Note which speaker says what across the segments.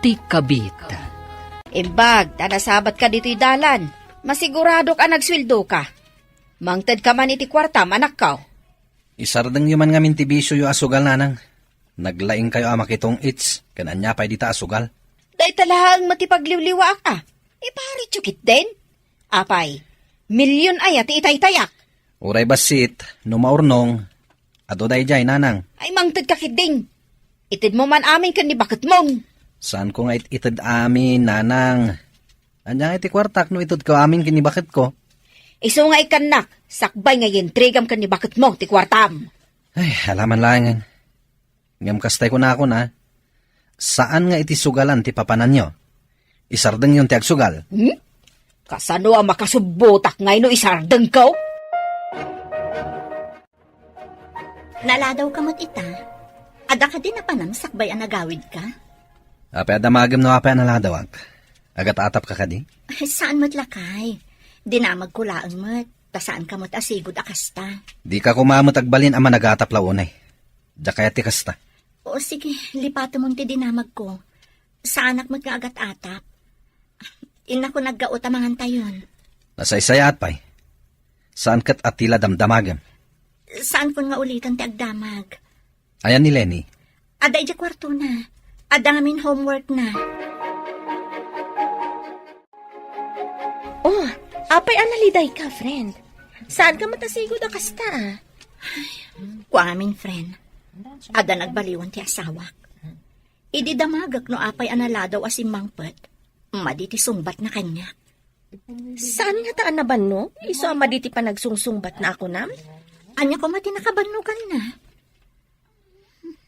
Speaker 1: ti kabit.
Speaker 2: Imbag, tanasabat ka dito'y dalan. Masigurado ka nagsweldo ka. Mangted ka man iti kwarta, manak ka.
Speaker 3: Isardeng yuman ngamin ti bisyo yu asugal nanang. Naglaing kayo amakitong its, kananya pa'y dita asugal.
Speaker 2: Day talahang matipagliwliwa ka. Ipari tsukit din. Apay, milyon ay at itay-tayak.
Speaker 3: Uray basit, numaurnong, ado day jay nanang.
Speaker 2: Ay mangted ka kidding. Itid mo man amin kan ni bakit mong.
Speaker 3: Saan ko nga itid amin, nanang? Anya iti kwartak no itid ko amin kinibakit ko.
Speaker 2: Iso nga ikanak, sakbay nga yentrigam kan ni bakit mo, ti kwartam.
Speaker 3: Ay, halaman langan. Ngam kastay ko na ako na. Saan nga iti sugalan ti papanan nyo? Isardeng yung ti agsugal.
Speaker 2: Kasano ang makasubutak ngay no isardeng ko?
Speaker 4: Naladaw ka mo't ita. Ada ka din na panam sakbay ang nagawid ka?
Speaker 3: Apay adamagam no apay analadawag. Agat atap ka di?
Speaker 4: Saan mo't lakay? Dinamag ko laang mo't. Tasaan ka mo't asigod akasta.
Speaker 3: Di ka kumamot agbalin ama nagatap launay. Diya kaya ti kasta.
Speaker 4: O sige, lipato mong ti dinamag ko. Sa anak mo't nga agat atap. Ina ko naggautamangan tayon.
Speaker 3: Nasaysayat pa'y. Saan kat atila damdamagam?
Speaker 4: Saan ko nga ulitan ti agdamag?
Speaker 3: Ayan ni Lenny.
Speaker 4: Ada ija kwarto na. Ada ngamin homework na.
Speaker 5: Oh, apay analiday ka, friend. Saan ka matasigod akasta?
Speaker 4: Kuamin, friend. Ada nagbaliwan ti asawak. Idi damagak no apay analadaw asim mangpet. Maditi sungbat na kanya.
Speaker 5: Saan nga taan na ba no? Iso ang maditi pa nagsungsungbat na ako nam?
Speaker 4: Anya ko mati nakabanugan na.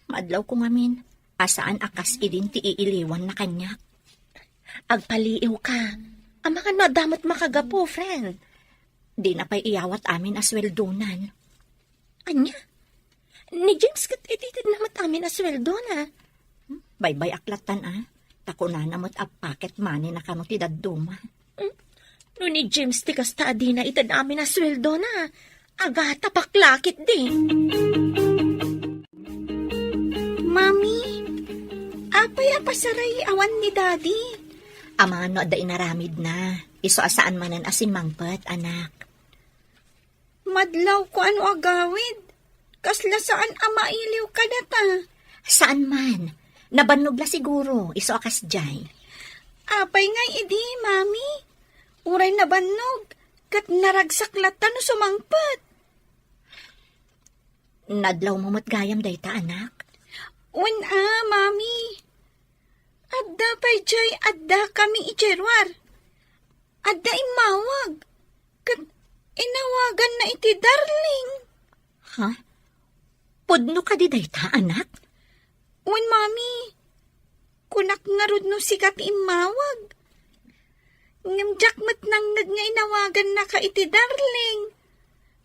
Speaker 4: Madlaw ko ngamin, asaan akas idin ti iiliwan na kanya.
Speaker 5: Agpaliiw ka. Ama ka no, damat makagapo, friend.
Speaker 4: Di na pa'y iyawat amin asweldonan.
Speaker 5: Anya? Ni James kat ititid namat amin asweldo na.
Speaker 4: Baybay aklatan Tako na namot paket mani na kamo ti dadduma.
Speaker 5: No ni James ti kasta adi na itad amin asweldo na. Agata paklakit di.
Speaker 4: Mami, apay apasaray awan ni Daddy. Ama no ada inaramid na. Iso asaan manan asimangpet, anak.
Speaker 6: Madlaw ko ano agawid. Kasla saan ama iliw ka data.
Speaker 4: Saan man? Nabannog la siguro. Iso akas jay.
Speaker 6: Apay ngay idi, mami. Uray na bannog. Kat naragsaklatan no sumangpat.
Speaker 4: Nadlaw mo matgayam dayta, anak.
Speaker 6: Mami. Adda pa'y jay, adda kami ijerwar. Adda imawag. Kat inawagan na iti darling.
Speaker 4: Ha? Pudno ka di dayta, anak?
Speaker 6: Mami. Kunak nga rod no sikat imawag. Ngamjak mat nang nga inawagan na ka iti darling.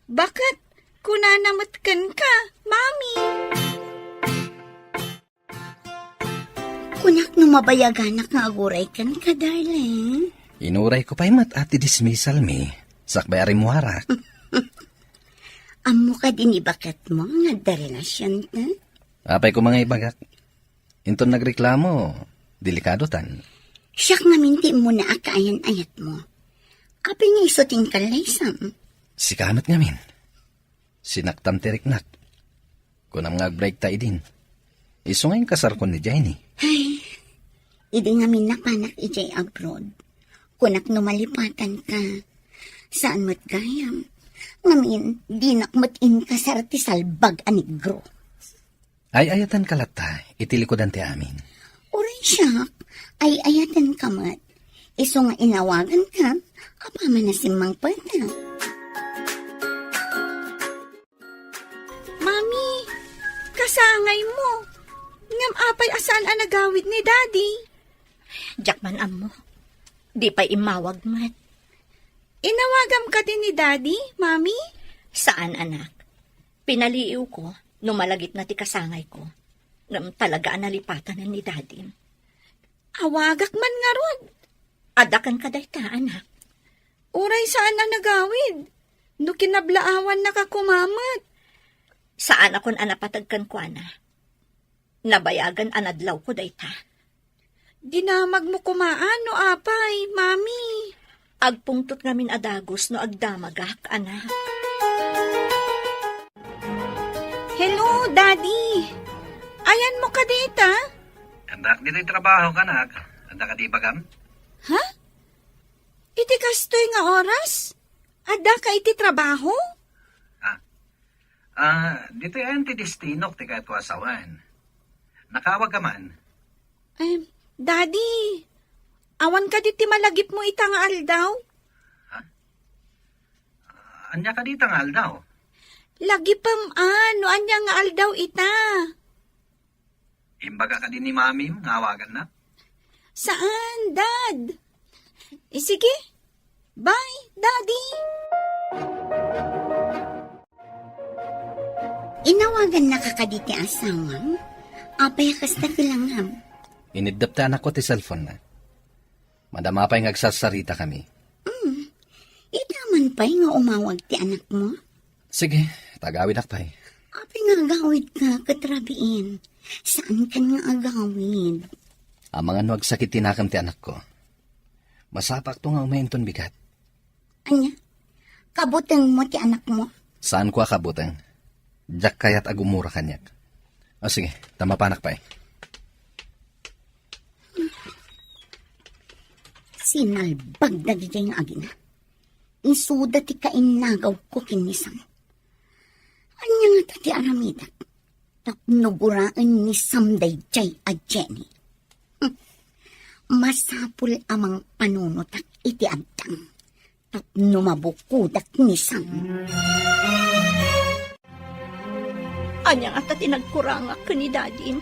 Speaker 6: Bakat kunanamatkan ka, mami.
Speaker 4: Kunak no mabayagan nga aguray kan ka, darling.
Speaker 3: Inuray ko pa'y mat ati dismissal mi. Sakbay arimuharak.
Speaker 4: Amo ka din ibakat mo nga da relasyon ka?
Speaker 3: Apay ko mga ibagak. Inton nagreklamo, delikado tan.
Speaker 4: Siyak nga minti mo na akaayan-ayat mo. Apay nga isuting kalaysam.
Speaker 3: Sikamot ngamin. Sinaktam tiriknak. Kunam nga break tayo din. Iso nga yung kasar ko ni Jenny.
Speaker 4: Ay, idi nga minapanak ijay abroad. Kunak numalipatan ka. Saan mo't gayam? Ngamin, di nakmatin ka sa salbag anigro.
Speaker 3: Ay ayatan kalata, itilikodan ti amin.
Speaker 4: Uray siyak, ay ayatan ka mat. Iso nga inawagan ka, apama na simang pata.
Speaker 6: Mami, kasangay mo. Ngam apay asaan ang nagawid ni Daddy.
Speaker 4: Jakman amo, di pa imawag mat.
Speaker 6: Inawagam ka din ni Daddy, Mami?
Speaker 4: Saan, anak? Pinaliiw ko, numalagit na ti kasangay ko. Ngam talaga nalipatan na ni Daddy.
Speaker 6: Awagak man nga rod.
Speaker 4: Adakan ka dayta, anak.
Speaker 6: Uray saan ang nagawid? No kinablaawan na ka kumamat.
Speaker 4: Saan akon anapatagkan ko, ana? Nabayagan anadlaw ko dayta.
Speaker 6: Dinamag mo kumaan no apay, mami.
Speaker 5: Agpungtot ngamin adagos no agdamagak, anak.
Speaker 6: Hello, Daddy. Ayan mo ka dita?
Speaker 3: Andak dito'y trabaho ka, anak. Andak ka di bagam?
Speaker 6: Ha? Iti kastoy nga oras? Ada ka iti trabaho?
Speaker 3: Dito'y antidestinok ti kahit wasawan. Nakawag ka man.
Speaker 6: Ay, Daddy. Awan ka diti malagip mo ita nga aldaw?
Speaker 3: Anya ka dito nga aldaw.
Speaker 6: Lagipam ano, anya nga aldaw ita.
Speaker 3: Imbaga ka din ni mami, ngawagan na.
Speaker 6: Saan, Dad? Sige. Bye, Daddy.
Speaker 4: Inawagan na kakaditi asawang, apay kas na kilangham.
Speaker 3: Inidapta anak ko ti cellphone na. Madama pa'y ngagsasarita kami.
Speaker 4: Itaman pa'y nga umawag ti anak mo.
Speaker 3: Sige, tagawid akpay.
Speaker 4: Apay nga agawid ka, katrabiin. Saan ka nga agawid?
Speaker 3: Ang mga nuwag sakit tinakam ti anak ko. Masapak to nga umahinton bigat.
Speaker 4: Anya, kabutang mo ti anak mo.
Speaker 3: Saan ko akabutang? Diyak kayat agumura kanyak. O sige, tama pa anak pa'y.
Speaker 4: Sinalbag na di nga agina. Isuda ti kainagaw ko kinisang. Anya nga tati aramidak. Tapnuguraan ni Samday Jay a Jenny. Masapul amang panunutak iti agtang. Tapnumabukudak ni Sam.
Speaker 5: Anya nga ta tinagkurangak ka ni Dadim.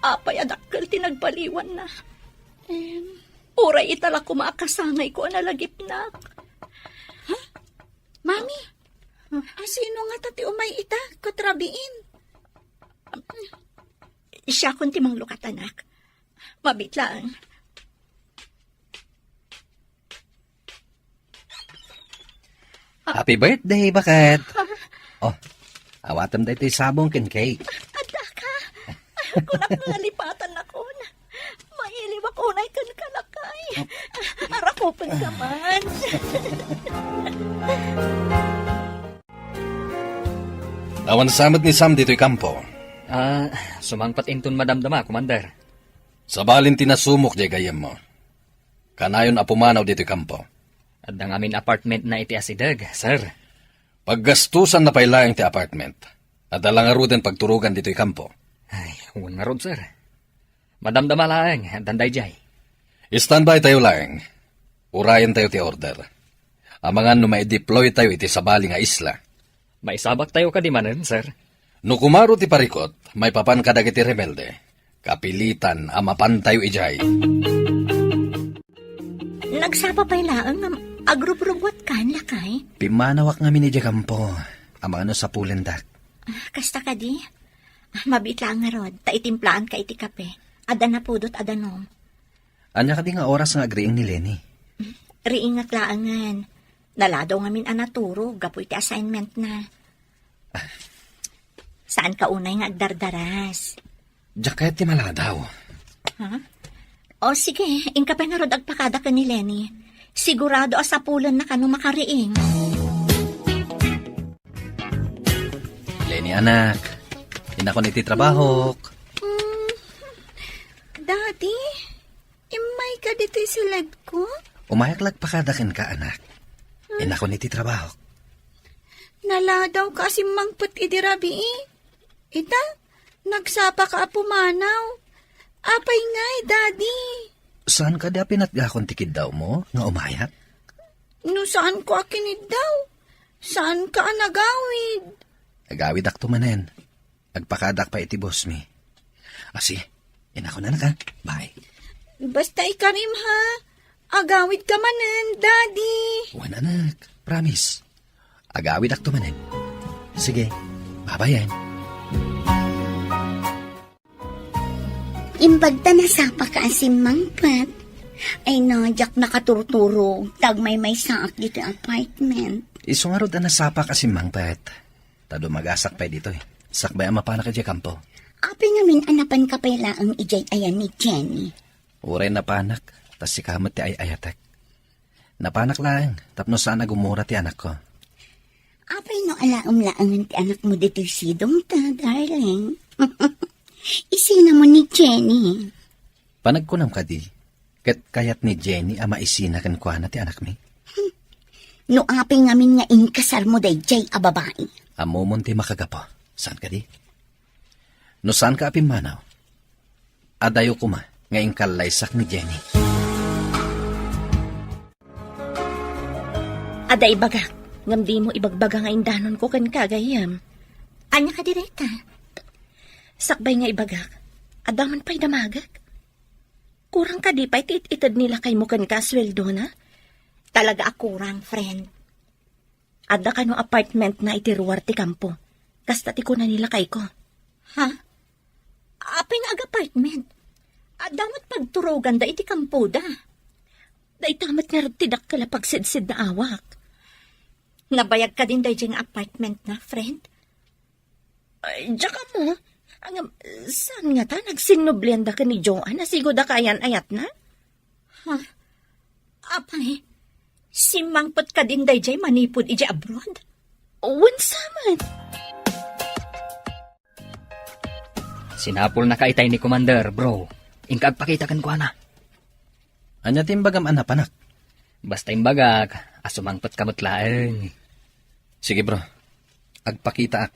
Speaker 5: Apay adakkel tinagbaliwan na. Uray itala kumakasangay ko na lagip na.
Speaker 6: Mami, sino nga tati umay ita, katrabiin?
Speaker 5: Siya kunti mang lukat anak. Mabitlaan.
Speaker 3: Happy birthday, bakit? Oh, awatam da ito'y sabong kin cake.
Speaker 5: Ada ka. Kung nakalipatan ako na. Mailiw ako na ikan kalakay. Arakopan ka man.
Speaker 3: Awan samad ni Sam dito'y kampo.
Speaker 1: Sumangpat inton madamdama, Commander.
Speaker 3: Sa balin tinasumok di gayam mo. Kanayon apumanaw dito'y kampo.
Speaker 1: At ang amin apartment na iti asidag, sir.
Speaker 3: Paggastusan na pailayang ti apartment. At alang aruden pagturugan dito'y kampo.
Speaker 1: Ay, huwag nga ron, sir. Madamdama lang, danday jay.
Speaker 3: Standby tayo lang. Urayan tayo ti order. Ang mga no mai-deploy tayo iti sabali nga isla.
Speaker 1: Maisabak tayo ka di manen, sir.
Speaker 3: No kumaro ti parikot, may papan kadag iti rebelde. Kapilitan amapan tayo ijay.
Speaker 5: Nagsapa pa'y laang ng agrub-rubwat kan, lakay.
Speaker 3: Pimanawak nga minidya kampo. Ang mga no sa pulendak.
Speaker 5: Kasta ka di. Mabitla nga rod, taitimplaan ka iti kape. Ada na pudot, ada no.
Speaker 3: Anya ka di nga oras nga agriing ni Lenny.
Speaker 5: Riingat laangan. Naladaw nga min anaturo, gapoy ti assignment na. Saan ka unay nga agdardaras?
Speaker 3: Diyak kaya ti maladaw.
Speaker 5: O sige, ingka pa nga rod agpakada ka ni Lenny. Sigurado asapulan na ka nung makariing.
Speaker 3: Lenny anak, inako niti trabaho.
Speaker 6: Daddy, imay ka dito silad ko?
Speaker 3: Umayaklag pakadakin ka anak. Inako niti trabaho.
Speaker 6: Naladaw ka si mangput idirabi Ita, nagsapa ka apumanaw. Apay ngay, Daddy.
Speaker 3: Saan ka da pinatgakon tikid daw mo nga umayak?
Speaker 6: No saan ko akinid daw? Saan ka nagawid?
Speaker 3: Agawid ak tumanen. Agpakadak pa iti boss mi. Asi, inako na ka. Bye.
Speaker 6: Basta ikarim ha. Agawid ka manen, Daddy.
Speaker 3: Wan anak, promise. Agawid ak tumanen. Sige, babayan.
Speaker 4: Imbagta na sapa ka asim mangpat. Ay nadyak nakaturturo. Tagmay may saak dito apartment.
Speaker 3: Isungarod na nasapa kasi mangpet. Tado magasak pa dito eh. Sakbay ang mapana ka dya kampo.
Speaker 4: Api nga min anapan ka pala ang ijay ayan ni Jenny.
Speaker 3: Uray na panak, tas si kamot ti ay ayatek. Napanak lang, tapno saan agumura ti anak ko.
Speaker 4: Apay no alaam-laangan ti anak mo dito sidong ta, darling. Isina mo ni Jenny.
Speaker 3: Panagkunam ka di, kat kayat ni Jenny ama isina kan kwa na ti anak mi.
Speaker 4: No apay ngamin nga inkasar mo day jay a babae.
Speaker 3: Amomon ti makagapo, saan ka di? No saan ka apim manaw? Adayo kuma, nga ingkalaysak ni Jenny.
Speaker 5: Ada ibagak. Ngam di mo ibagbaga nga indanon ko kan kagayam.
Speaker 4: Anya ka direta?
Speaker 5: Sakbay nga ibagak. Adaman pa'y damagak. Kurang ka di pa'y tit-itad nila kay mo kan kasweldo na.
Speaker 4: Talaga akurang, friend.
Speaker 5: Ada ka no apartment na itiruwar ti kampo. Kasta ti ko na nila kay ko.
Speaker 4: Ha? Apay nga ag-apartment. Damat pagturogan da iti kampo da.
Speaker 5: Da itamat nga rin tidak kala pagsidsid na awak.
Speaker 4: Nabayag ka din day nga apartment na, friend?
Speaker 5: Ay, tsaka mo, saan nga ta nagsinublianda ka ni Joanne na sigo da kayan ayat na?
Speaker 4: Ha? Apay, si mangpot ka din day manipod iji abroad?
Speaker 5: Unsa man?
Speaker 1: Sinapol na kaitay ni Commander, bro. Ingkagpakita kan kwa na.
Speaker 3: Anya timbagam anapanak.
Speaker 1: Basta imbagak, asumangpot kamot laeng.
Speaker 3: Sige bro, agpakita ak.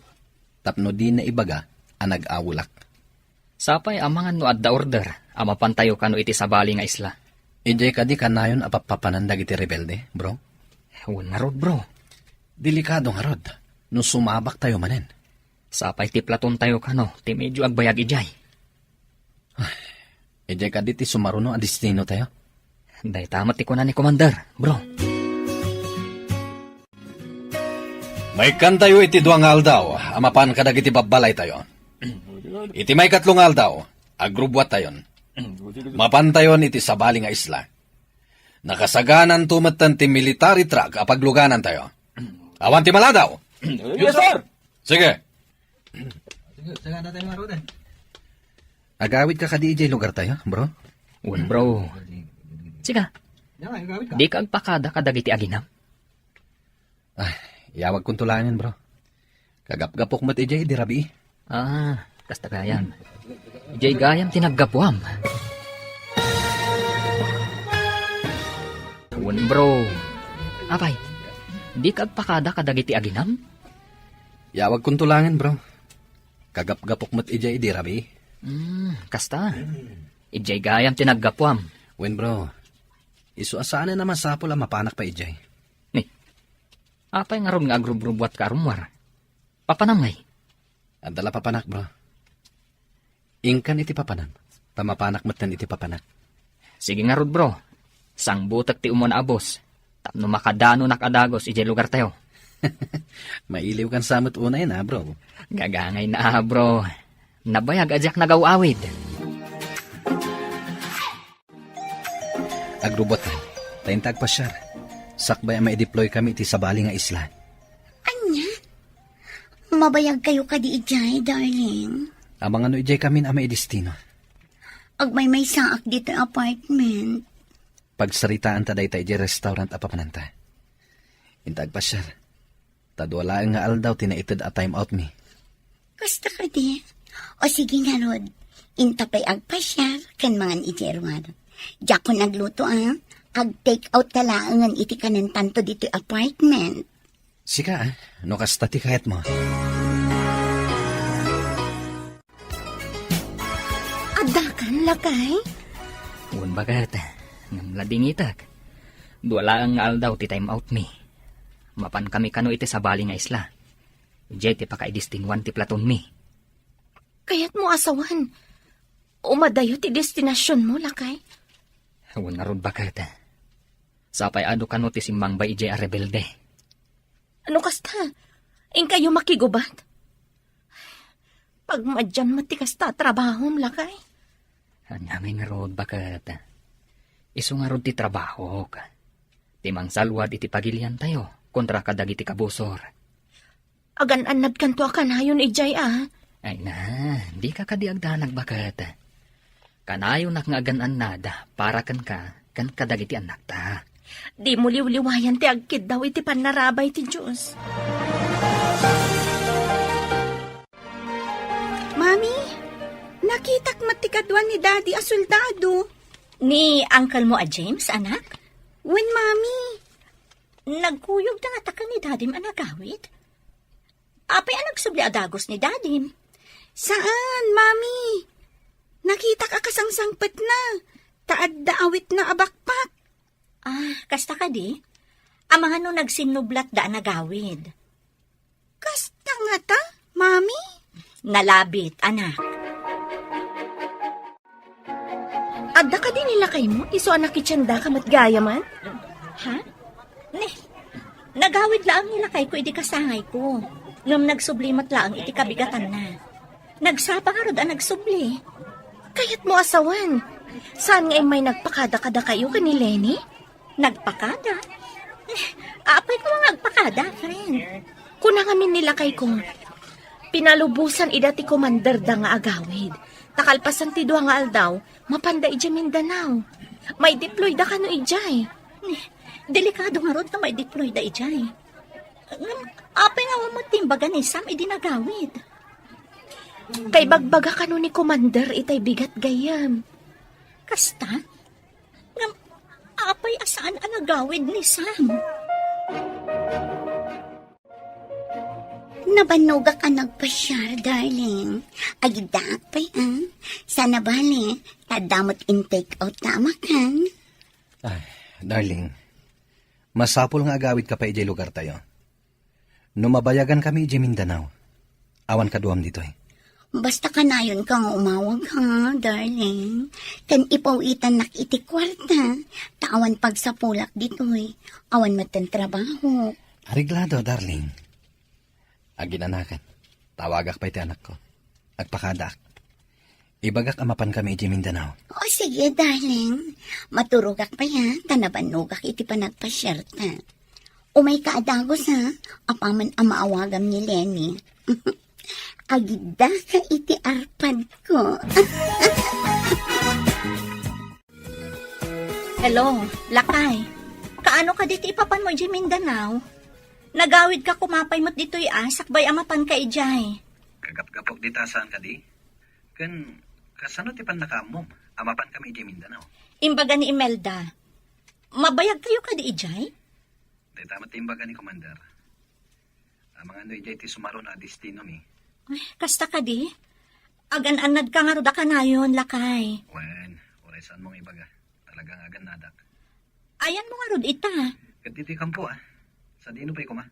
Speaker 3: Tapno di na ibaga, anag-awulak.
Speaker 1: Sapay amangan no adda order, amapantayo kano iti sabali nga isla.
Speaker 3: Ijay ka di kanayon apapapanandag iti rebelde, bro.
Speaker 1: Huwag nga rod, bro.
Speaker 3: Delikado nga rod, no sumabak tayo manen.
Speaker 1: Sapay ti platon tayo kano, ti medyo agbayag ijay.
Speaker 3: Ijay ka di ti sumaruno a destino tayo.
Speaker 1: Day tamat ti kunan ni Commander, bro.
Speaker 3: May kan tayo iti duang aldaw, amapan kadag iti babalay tayo. Iti may katlong aldaw, agrubwat tayon. Mapantayon iti sabali nga isla. Nakasaganan tumatan ti military truck apagluganan tayo. Awan ti maladaw.
Speaker 1: Yes, sir!
Speaker 3: Sige. Agawid ka kadi ijay lugar tayo, bro?
Speaker 1: Huwag, bro. Siga, di ka agpakada kadag iti aginam.
Speaker 3: Ay, yawag kong tulangin, bro. Kagap-gapok mo't ijay, di rabi.
Speaker 1: Kasta gayam. Ijay gayam tinaggapuam. Huwag, bro. Apay, di ka agpakada kadag iti aginam?
Speaker 3: Yawag kong tulangin, bro. Kagap-gapok mo't ijay, di rabi.
Speaker 1: Kasta. Ijay gayam tinaggapuam.
Speaker 3: Wen, bro. Isu asaan na naman sapol ang mapanak pa ijay.
Speaker 1: Ni, apay nga ron nga agrubrubuat ka arumwar. Papanam ngay.
Speaker 3: Adala papanak, bro. Ingkan iti papanan. Pamapanak mo't iti papanak.
Speaker 1: Sige nga rod, bro. Sang butak ti umon abos. Tapno makadano nakadagos ijay lugar tayo.
Speaker 3: Mailiw kan samot unay na, bro.
Speaker 1: Gagangay na, bro. Nabayag ajak nagawawid.
Speaker 3: Agrubot tayo. Tayintag pa siya. Sakbay ang ma-deploy kami iti sabali nga isla.
Speaker 4: Anya? Mabayag kayo ka di ijay, darling.
Speaker 3: Amang ano ijay kami na may destino.
Speaker 4: Agmay saak dito apartment.
Speaker 3: Pagsaritaan ta day tayo ijay restaurant apapananta. Intag pa siya. Tadwala nga aldaw tinaitid a time out mi.
Speaker 4: Kasta ka di. O sige nga, Rod. Intapay agpasyar kan mga ijerwar. Diyak ko nagluto, Ag-take out talaangan iti kanan tanto dito apartment.
Speaker 3: Sika, no kasta ti kahit mo.
Speaker 5: Adakan lakay?
Speaker 1: Huwag bagat. Ngam lading itak. Duwala ang aldaw ti time out mi. Mapan kami kano iti sabali nga isla. Ijay ti pakaidistinwan ti platon mi.
Speaker 5: Kaya't mo asawan. Umadayo ti destinasyon mo lakay?
Speaker 1: Huwag nga rod bagat. Sapay ado kano ti simbang ba ijay a rebelde.
Speaker 5: Ano kasta? In kayo makigubat? Pag madyan mo ti kasta trabahom lakay?
Speaker 1: Anyamay nga rod bagat. Isu nga rod ti trabaho ka. Timang salwad iti pagilian tayo kontra kadag iti kabusor.
Speaker 5: Agan-anad kanto akan hayon ijay
Speaker 1: Ay na, di ka kadiagdanag bagat. Kanayo nak nga aganan nada para kan kadagiti anak ta.
Speaker 5: Di mo liwliwayan ti agkid daw iti panarabay ti Diyos.
Speaker 6: Mami, nakitak matikadwan ni Daddy a soldado.
Speaker 5: Ni uncle mo a James, anak?
Speaker 6: When, Mami?
Speaker 5: Nagkuyog na nga taka ni Dadim anagawid? Apay ang nagsubli adagos ni Dadim?
Speaker 6: Saan, Mami? Nakita ka kasangsangpet na. Taad daawit na abakpak.
Speaker 5: Kasta ka di? Ang mga no nagsinublat da nagawid.
Speaker 6: Kasta nga ta, Mami?
Speaker 5: Nalabit, anak.
Speaker 7: Adda ka din nila kay mo? Iso anak itsanda ka matgaya man?
Speaker 5: Ha? Nagawid laang nila kay ko iti kasangay ko. Ngam nagsublimat laang iti kabigatan na. Nagsapa nga rod ang nagsubli.
Speaker 7: Kayat mo asawan. Saan nga may nagpakada-kada kayo ka ni Lenny?
Speaker 5: Nagpakada? Apay ko nga nagpakada, friend.
Speaker 7: Kunangamin nila kay kong pinalubusan ida ti commander da nga agawid. Takalpasan ti dua nga aldaw, mapanda ija Mindanao. May deploy da ka no ijay.
Speaker 5: Delikado nga rod na may deploy da ijay. Apay nga matimbagan ni Sam idinagawid.
Speaker 7: Kay bagbaga ka no ni commander itay bigat gayam.
Speaker 5: Kasta? Ngam, apay asaan ang nagawid ni Sam?
Speaker 4: Nabanuga ka nagpasyar, darling. Agidak pa yan. Sana bali, tadamot in take out tama kan.
Speaker 3: Ay, darling, masapol nga agawid ka pa ijay lugar tayo. Numabayagan kami ijay Mindanao. Awan kaduam dito eh.
Speaker 4: Basta kanayon kang umawag ha, darling. Kan ipawitan nak iti kwarta. Tawan pagsapulak dito eh. Awan matan trabaho.
Speaker 3: Ariglado, darling. Aginanakan. Tawagak pa iti anak ko. Agpakadak. Ibagak amapan kami iti Mindanao.
Speaker 4: O sige, darling. Maturugak pa ya. Tanabanugak iti panagpasyerta. Umay kaadagos ha. Apaman ang maawagam ni Lenny. Agida ka iti arpad ko.
Speaker 5: Hello, Lakay. Kaano ka dito ipapan mo ijay Mindanao? Nagawid ka kumapay mo't dito'y sakbay amapan ka ijay.
Speaker 3: Kagap-gapok dita saan ka di? Kan, kasano ti pan nakamom? Amapan kami ijay Mindanao.
Speaker 5: Imbaga ni Imelda. Mabayag kayo ka di ijay?
Speaker 3: Dita matimbaga ni Commander. Ang mga ano ijay ti sumaro na destino mi.
Speaker 5: Ay, kasta ka di? Agan-anad ka nga roda ka na yun, Lakay.
Speaker 3: Wen, oray saan mong ibaga. Talagang agan nadak.
Speaker 5: Ayan mo nga rod ita.
Speaker 3: Katiti kampo Sa dino pa'y kuma?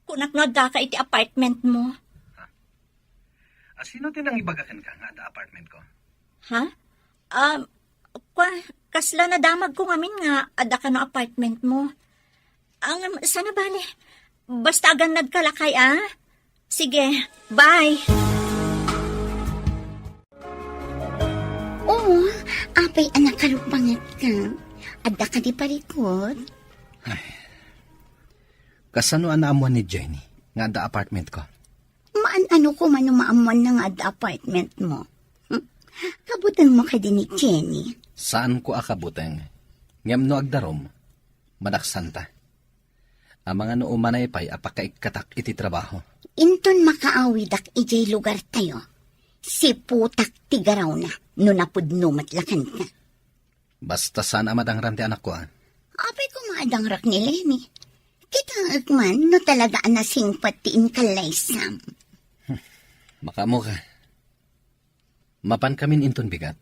Speaker 5: Kunaknod da ka iti apartment mo.
Speaker 3: Sino tinang ibagakan ka nga da apartment ko?
Speaker 5: Ha? Kasla na damag ko ngamin nga ada ka no apartment mo. Ang sana bale. Basta aganad ka, Lakay, Sige, bye.
Speaker 4: Oo, apay anak kalupangat ka. Adda ka di parikot.
Speaker 3: Kasano ang naamuan ni Jenny nga da apartment ko?
Speaker 4: Maan-ano ko man maamuan na nga da apartment mo. Kabutan mo ka din ni Jenny.
Speaker 3: Saan ko akabuteng? Ngam no agdarom, madaksanta. Ang mga no umanay pa'y apakaikatak iti trabaho.
Speaker 4: Inton makaawidak ijay lugar tayo. Si putak tigaraw na, no napudno matlakan ka.
Speaker 3: Basta sana madangran ti anak ko
Speaker 4: Apay ko maadangrak ni Lenny. Kita agman, no talaga anasing patiin kalay Sam.
Speaker 3: Makamo ka. Mapan kamin inton bigat.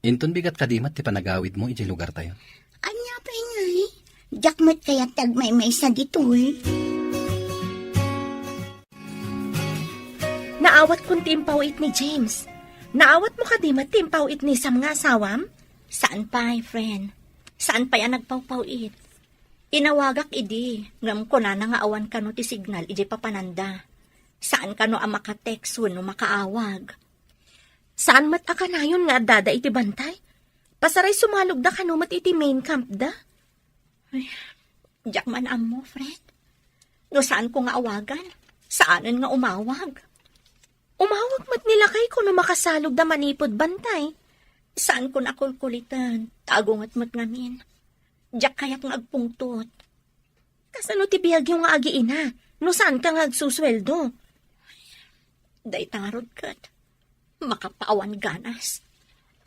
Speaker 3: Inton bigat kadimat ti panagawid mo ijay lugar tayo.
Speaker 4: Anya pa ngay, jakmat kaya tagmay-may sa dito eh.
Speaker 7: Naawat kong timpawit ni James. Naawat mo ka di matimpawit ni Sam nga asawam?
Speaker 5: Saan pa, friend? Saan pa yan nagpawpawit? Inawagak idi. Ngam ko na nga awan ka no ti signal iji papananda. Saan ka no ang makatext no makaawag?
Speaker 7: Saan mat akanayon nga dada iti bantay? Pasaray sumalog da kano mat iti main camp da?
Speaker 5: Diyak man mo, friend. No saan ko nga awagan? Saanan nga umawag?
Speaker 7: Umawag mat nila kay kuno makasalog da manipod bantay.
Speaker 5: Saan ko nakulkulitan? Tagungat mo't ngamin. Diyak kayak nga agpungtot.
Speaker 7: Kasano ti biyag yung nga agi ina? No saan ka nga agsusweldo?
Speaker 5: Day tangarod kat. Makapaawan ganas.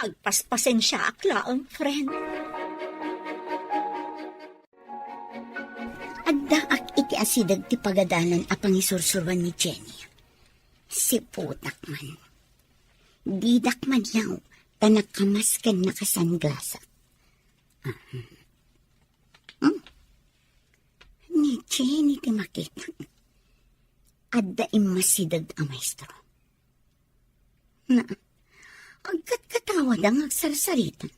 Speaker 5: Agpaspasen siya aklaang friend.
Speaker 4: Agdaak iti asidag ti pagadanan apang isursurwan ni Jenny. Si putak man. Didak man yaw, tanakamaskan na kasanglasa. Ni Jenny ti makita. Adda imasidag ang maestro. Na, agkat katawad ang agsarsaritan.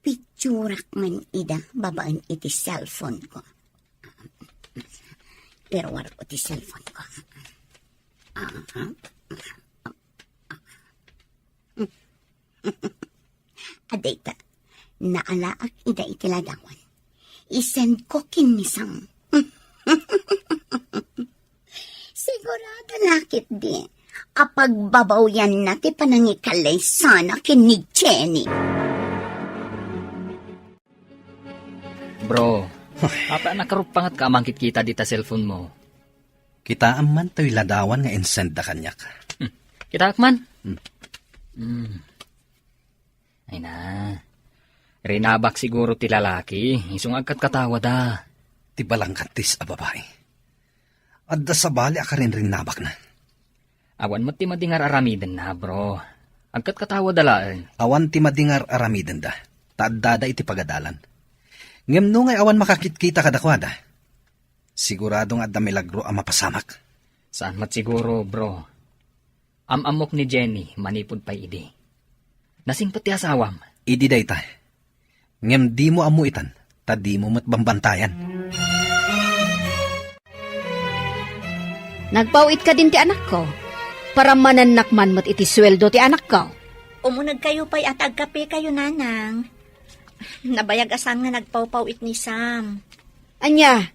Speaker 4: Picturak man ida babaan iti cellphone ko. Pero war ko ti cellphone ko. Adita, naalaak ida iti ladawan. Isend ko kinisam. Sigurado nakit di. Apag babaw yan na ti panangikalay sana kinig Jenny.
Speaker 1: Bro, apa nakarupangat ka amangkit kita dita cellphone mo.
Speaker 3: Kitaan man tayo ladawan nga insend da kanyak.
Speaker 1: Kita akman? Ay na. Rinabak siguro ti lalaki. Isung agkat katawa da.
Speaker 3: Ti balang katis a babae. Adda sa bali akarin rin nabak na.
Speaker 1: Awan mo ti madingar aramiden na, bro. Agkat katawa dalaan.
Speaker 3: Awan ti madingar aramiden da. Taadada iti pagadalan. Ngem no ngay awan makakitkita kadakwada. Siguradong adda milagro ang mapasamak.
Speaker 1: Saan mat siguro, bro? Amok ni Jenny, manipod pa idi. Nasing pati asawam.
Speaker 3: Idi dayta. Ngem di mo amuitan, ta di mo matbambantayan.
Speaker 2: Nagpawit ka din ti anak ko. Para mananakman mo't iti sweldo ti anak ko.
Speaker 5: Umunag kayo pa'y at agkape kayo, nanang. Nabayag asan nga nagpawpawit ni Sam.
Speaker 2: Anya,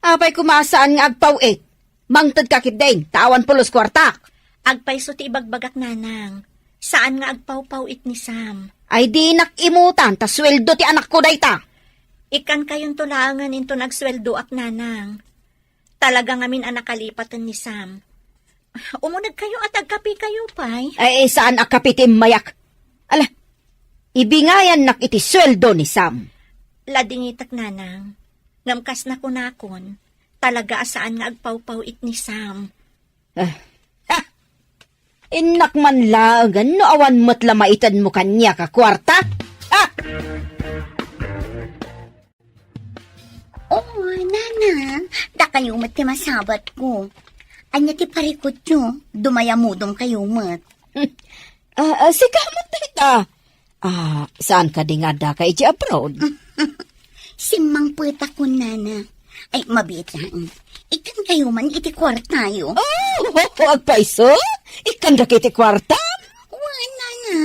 Speaker 2: apay kumasaan nga agpawit. Mangtad kakit din, tawan pulos kwartak.
Speaker 5: Agpayso ti ibagbagak, nanang. Saan nga agpawpawit ni Sam?
Speaker 2: Ay di nakimutan, ta sweldo ti anak ko dayta.
Speaker 5: Ikan kayong tulangan into nagsweldo ak, nanang. Talaga ngamin ang nakalipatan ni Sam. Umunag kayo at agkape kayo, pay.
Speaker 2: Ay saan akapitim mayak? Ala, ibingayan nak iti sweldo ni Sam.
Speaker 5: Ladingitak, nanang. Ngamkas na kunakon. Talaga asaan nga agpawpawit ni Sam.
Speaker 2: Inak man lagan, no awan mo't lamaitan mo kanya ka kwarta.
Speaker 4: Oh, nana, da kayo mat ti masabat ko. Anya ti parikot nyo, dumayamudong kayo mat.
Speaker 2: Sigamat dayta. Saan ka di nga da ka iti abroad?
Speaker 4: Simang puta ko, nana. Ay, mabit lang. Ikan kayo man iti kwartayo.
Speaker 2: Agpaiso? Ikan da kiti kwarta?
Speaker 4: Wala na.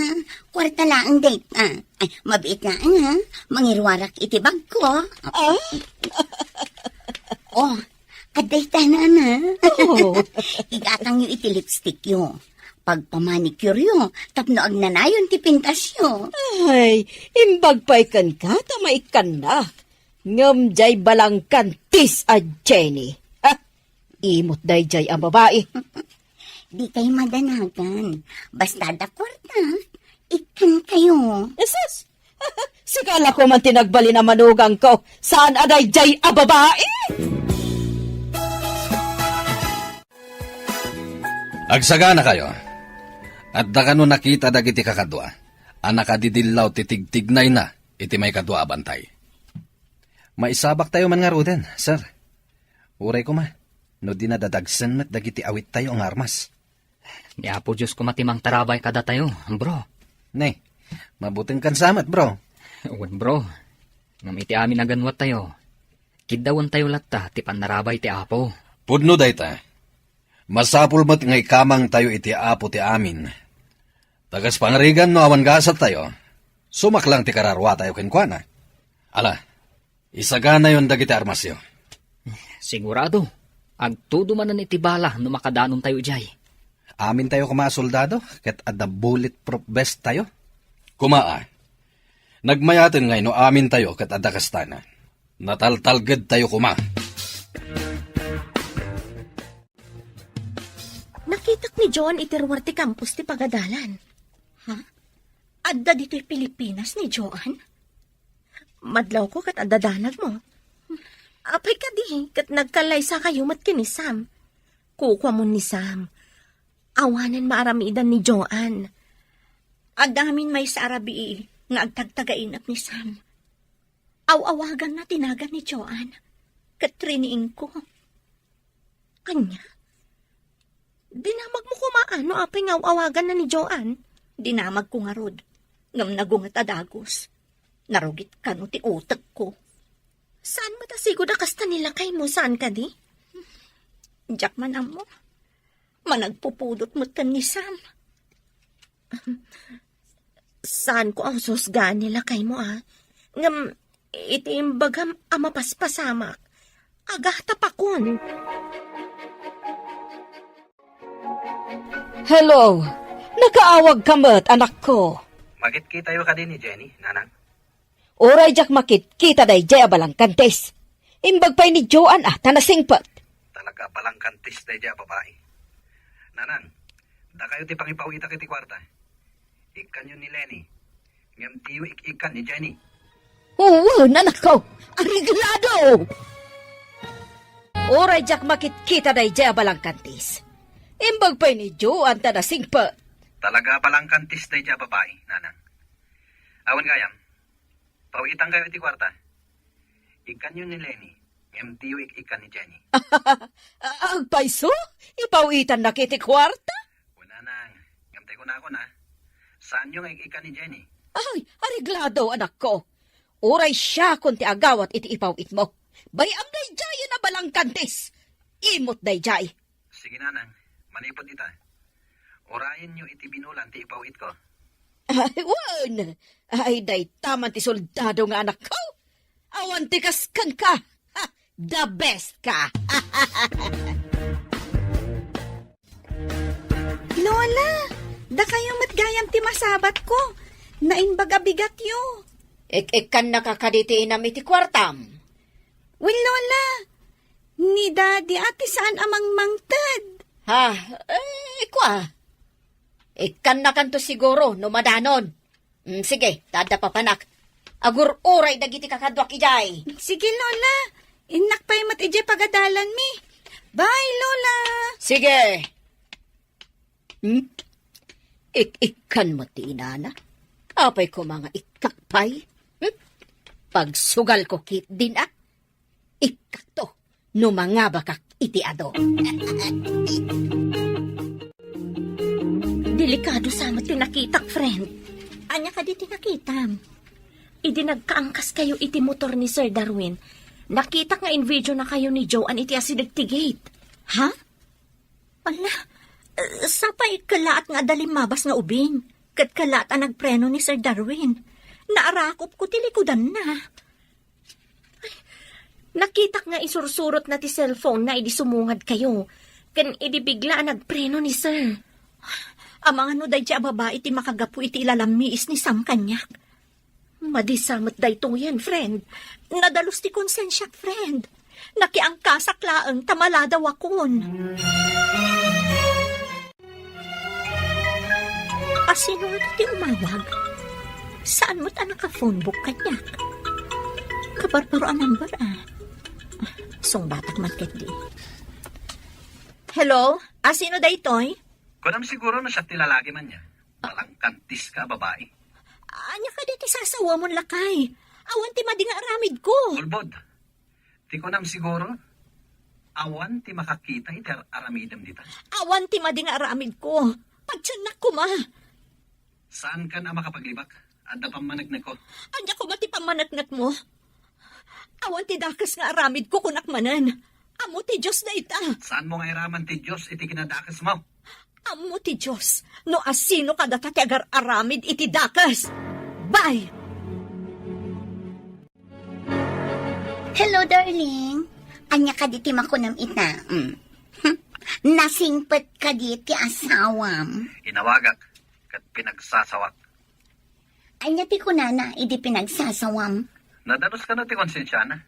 Speaker 4: Kwarta lang date. Ay, mabit lang ha. Mangirwarak iti bag ko. Oh, aday tanan na. Igatang yung iti lipstick yo. Pagpamanicure yo, tapno agnanayon ti pintas yo.
Speaker 2: Ay, imbag pa ikan ka, tama ikan na. Ngam jay balang kantis a Jenny. Imot day jay ang babae.
Speaker 4: Di kayo madanagan. Basta da kwarta, ikan kayo.
Speaker 2: Eses, sigala ko man tinagbali na manugang ko. Saan aday jay a babae?
Speaker 3: Agsagana kayo. At da kano nakita dagiti kakadwa. Anak adidillaw titigtignay na iti may kadwa abantay. Maisabak tayo man nga ruden, sir. Uray ko ma. No dinadadagsan mat dagiti awit tayo ang armas.
Speaker 1: Di apo Diyos ko matimang tarabay kada tayo, bro.
Speaker 3: Ne, mabuting kansamat, bro.
Speaker 1: Uwan, bro. Ngam iti amin aganwat tayo. Kidawan tayo latta, ti panarabay ti apo.
Speaker 3: Pudno dayta. Masapul mat ngay kamang tayo iti apo ti amin. Tagas pangarigan no awan gasat tayo. Sumaklang ti kararwa tayo kenkwana. Ala, isagana yon dagiti armasyo.
Speaker 1: Sigurado, agtudo manan iti bala no makadanon tayo jay.
Speaker 3: Amin tayo kuma soldado, ket adda bulletproof vest tayo. Kumaa, nagmayatin ngay no amin tayo ket adda kastana. Nataltalged tayo kuma.
Speaker 7: Nakitak ni John iterwarte campus ti pagadalan.
Speaker 5: Adda dito'y Pilipinas ni Joan?
Speaker 7: Madlaw ko kat adadanag mo. Apay ka di, kat nagkalaysa kayo mat kini Sam. Kukwa mo ni Sam. Awanan maaramidan ni Joan.
Speaker 5: Adamin may sa Arabi nga agtagtagainap ni Sam. Awawagan na tinagan ni Joan. Katriniing ko.
Speaker 7: Anya? Dinamag mo kumaano apay nga awagan na ni Joan?
Speaker 5: Dinamag ko nga rod. Ngam nagungat adagos. Narugit ka no ti utak ko.
Speaker 7: Saan matasigo da kasta nila kay mo? Saan ka di?
Speaker 5: Diyak man mo. Managpupudot mo tan ni Sam.
Speaker 7: Saan ko ang susgaan nila kay mo Ngam itiimbagam amapaspasamak. Agah tapakon.
Speaker 2: Hello, nakaawag ka mat, anak ko.
Speaker 3: Magit-kita yo ka din ni Jenny, nanang.
Speaker 2: Oray jak makit, kita day jay abalang kantes. Imbag pa'y ni Joan tanasingpat.
Speaker 3: Talaga palang kantis day dya babae. Nanang, da kayo ti pangipawita kiti kwarta. Ikan yun ni Lenny. Ngam tiyo ikan ni Jenny.
Speaker 2: Oo, anak ko, ariglado! Oray jak makit, kita day jay abalang kantes. Imbag pa'y ni Joan tanasingpat.
Speaker 3: Talaga palang kantis day dya babae, nanang. Awan gayam, pawitan kayo iti kwarta. Ikan yun ni Lenny. Ngam tiyo ikan ni Jenny.
Speaker 2: Agpaiso? Ipawitan na kiti kwarta?
Speaker 3: Una nang, ngam tayo na ako na. Saan yung ikan ni Jenny?
Speaker 2: Ay, ariglado, anak ko. Oray siya kung ti agawat iti ipawit mo. Bayam day jay na balang kantis. Imot day jay.
Speaker 3: Sige nanang, manipot ita. Orayin nyo iti binulan ti ipawit ko.
Speaker 2: Ay, wan. Ay, day taman ti soldado nga anak ko. Awan ti kaskan ka. Ha, the best ka.
Speaker 6: Lola, da kayo matgayam ti masabat ko. Nainbaga bigat yo.
Speaker 2: Ikan nakakaditi inam iti kwartam.
Speaker 6: Well, Lola, ni Daddy ati saan amang mangtad?
Speaker 2: Ha, kwa. Ikan na kanto siguro, no madanon. Sige, tada papanak. Agur oray dagiti kakadwak ijay.
Speaker 6: Sige, Lola. Inak pa'y mat ije pagadalan mi. Bye, Lola.
Speaker 2: Sige. Ikan mo ti inana. Apay ko mga ikakpay. Pagsugal ko kit din Ikak to. No mga bakak iti ado.
Speaker 7: Delikado sama tinakitak, friend.
Speaker 5: Anya ka di tinakitam.
Speaker 7: Idi nagkaangkas kayo iti motor ni Sir Darwin. Nakita nga in video na kayo ni Joan iti asidagtigate.
Speaker 5: Ha? Ala, sapay kalaat nga dalimabas nga ubing. Kat kalaat ang nagpreno ni Sir Darwin. Naarakop ko tilikudan na.
Speaker 7: Nakita nga isursurot na ti cellphone na idi sumungad kayo. Kan idi bigla nagpreno ni Sir.
Speaker 5: Amang ano day siya babae ti makagapu iti ilalamiis ni Sam kanyak.
Speaker 7: Madisamot day to yan, friend.
Speaker 5: Nadalos ti konsensyak, friend. Nakiangkasak laang tamaladaw akon. Asino ti umawag? Saan mo't anak ka phone book kanyak? Kabarbaro ang number Song batak man di. Hello? Asino day toy?
Speaker 3: Kunam siguro na siya tilalagi man niya. Palang kantis ka, babae.
Speaker 5: Anya ka diti sasawa mon lakay. Awan ti madinga aramid ko.
Speaker 3: Ulbod, ti kunam siguro, awan ti makakita iti aramidam dita.
Speaker 5: Awan ti madinga aramid ko. Pagtiyanak ko ma.
Speaker 3: Saan ka na makapaglibak? Adda pamanagnag ko.
Speaker 5: Anya ko mati pamanatnat mo. Awan ti dakas nga aramid ko kunak manan. Amo ti Diyos na ita.
Speaker 3: Saan mo nga iraman ti Diyos iti kinadakas mo?
Speaker 5: Amo ti Diyos. No asino ka data ti agar aramid iti dakas. Bye!
Speaker 4: Hello, darling. Anya ka diti makunam ita. Nasingpet ka di ti asawam.
Speaker 3: Inawagak, kat pinagsasawak.
Speaker 4: Ay nga ti kunana, idi pinagsasawam.
Speaker 3: Nadanos ka no ti konsensyana.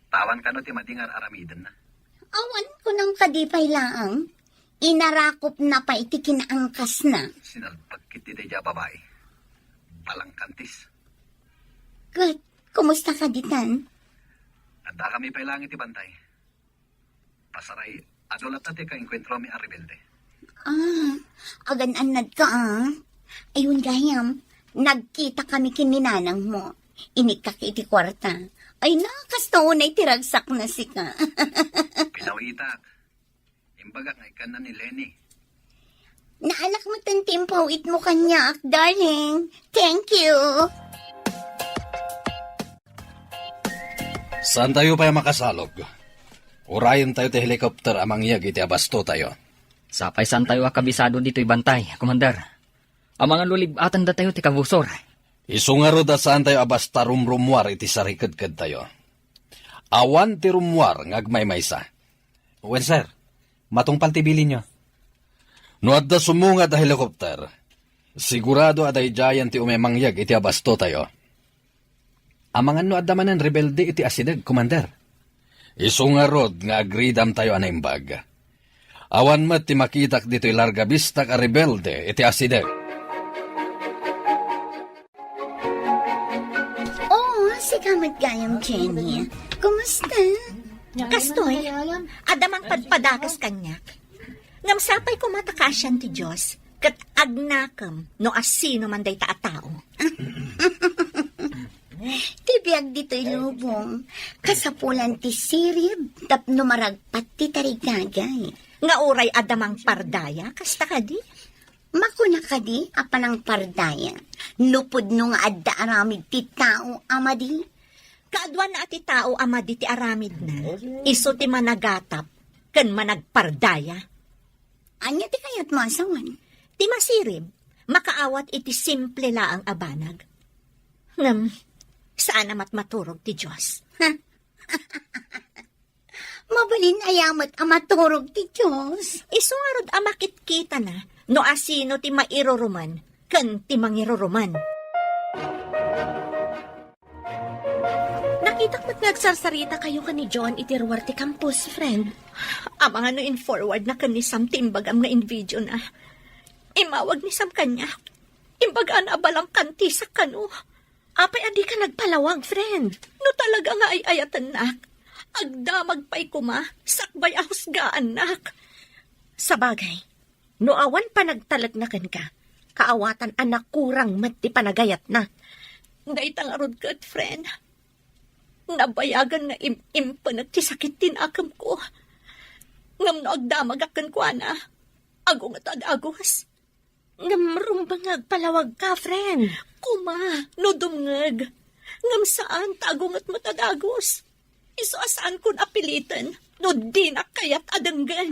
Speaker 3: Tawan ka no ti madingar aramiden na.
Speaker 4: Awan ko ng kadipay laang. Inarakop na pa iti kinaangkas na.
Speaker 3: Sinalpag kiti deja babae. Balang kantis.
Speaker 4: Good. Kumusta ka ditan?
Speaker 3: Anda kami pa ilang iti bantay. Pasaray, adulat na ti ka-enkwentro mi a rebelde.
Speaker 4: Agan-anad ka Ayun gayam, nagkita kami kininanang mo. Inikak iti kwarta. Ay nakastaon ay tiragsak na si ka.
Speaker 3: Pinawitak. Imbaga nga ikan na ni Lenny.
Speaker 4: Naalak mo tan timpawit mo kanya, darling. Thank you.
Speaker 3: Saan tayo pa makasalog? Urayon tayo ti helicopter amang yag iti abasto tayo.
Speaker 1: Sapay saan tayo akabisado dito'y bantay, Commander. Ang mga lulibatan da tayo ti kabusor.
Speaker 3: Isungaro da saan tayo abasta rumrumwar iti sarikad-kad tayo. Awan ti rumwar ngagmaymaysa. Wen sir, matungpal ti bilin nyo. No adda sumunga da helicopter, sigurado aday jayan ti umemangyag iti abasto tayo. Amangan no adda manan rebelde iti asideg, Commander. Isungarod nga agridam tayo anaimbag. Awan mat ti makitak dito'y larga bistak a rebelde iti asideg.
Speaker 4: Si kamat gayam, Jenny. Kumusta?
Speaker 5: Kastoy, adamang padpadakas kanyak. Ngam sapay ko matakasyan ti Diyos, kat agnakam no asino man day taatao.
Speaker 4: Tibiyag dito'y lubong. Kasapulan ti sirib, tapno maragpat ti tarigagay.
Speaker 5: Nga uray adamang pardaya, kasta ka di?
Speaker 4: Makuna ka di, apanang pardaya. Nupod nung adda aramid ti tao, amadi.
Speaker 5: Kaadwan na ati tao amadi ti aramid na, iso ti managatap, kan managpardaya.
Speaker 4: Anya ti kayat masawan?
Speaker 5: Ti masirib, makaawat iti simple laang abanag. Ngam, saan namat maturog ti Diyos?
Speaker 4: Mabalin ayamat amaturog ti Diyos.
Speaker 5: Iso nga rod amakit-kita na, no asino ti mairuruman, kan ti mangiruruman.
Speaker 7: Nakitak mo't nagsarsarita kayo ka ni John itirwar ti campus, friend.
Speaker 5: Amang ano in forward na kan ni Sam timbagam nga in video na. Imawag ni Sam kanya. Imbagaan abalang kanti sa kano.
Speaker 7: Apay adi ka nagpalawag, friend.
Speaker 5: No talaga nga ay ayatan nak. Agdamag pa'y kuma, sakbay ahusgaan nak.
Speaker 7: Sa bagay, no awan pa nagtalagnakan ka, kaawatan anak kurang mati panagayat na.
Speaker 5: Daytang arod kat, friend. Nabayagan nga impanag ti sakit tinakam ko. Ngam no agdamag akan ko, ana. Agong at agagos.
Speaker 7: Ngamrumbang agpalawag ka, friend.
Speaker 5: Kuma, no dumngag. Ngam saan tagong at matadagos. Iso asaan kun apilitan, no di na kayat adanggan.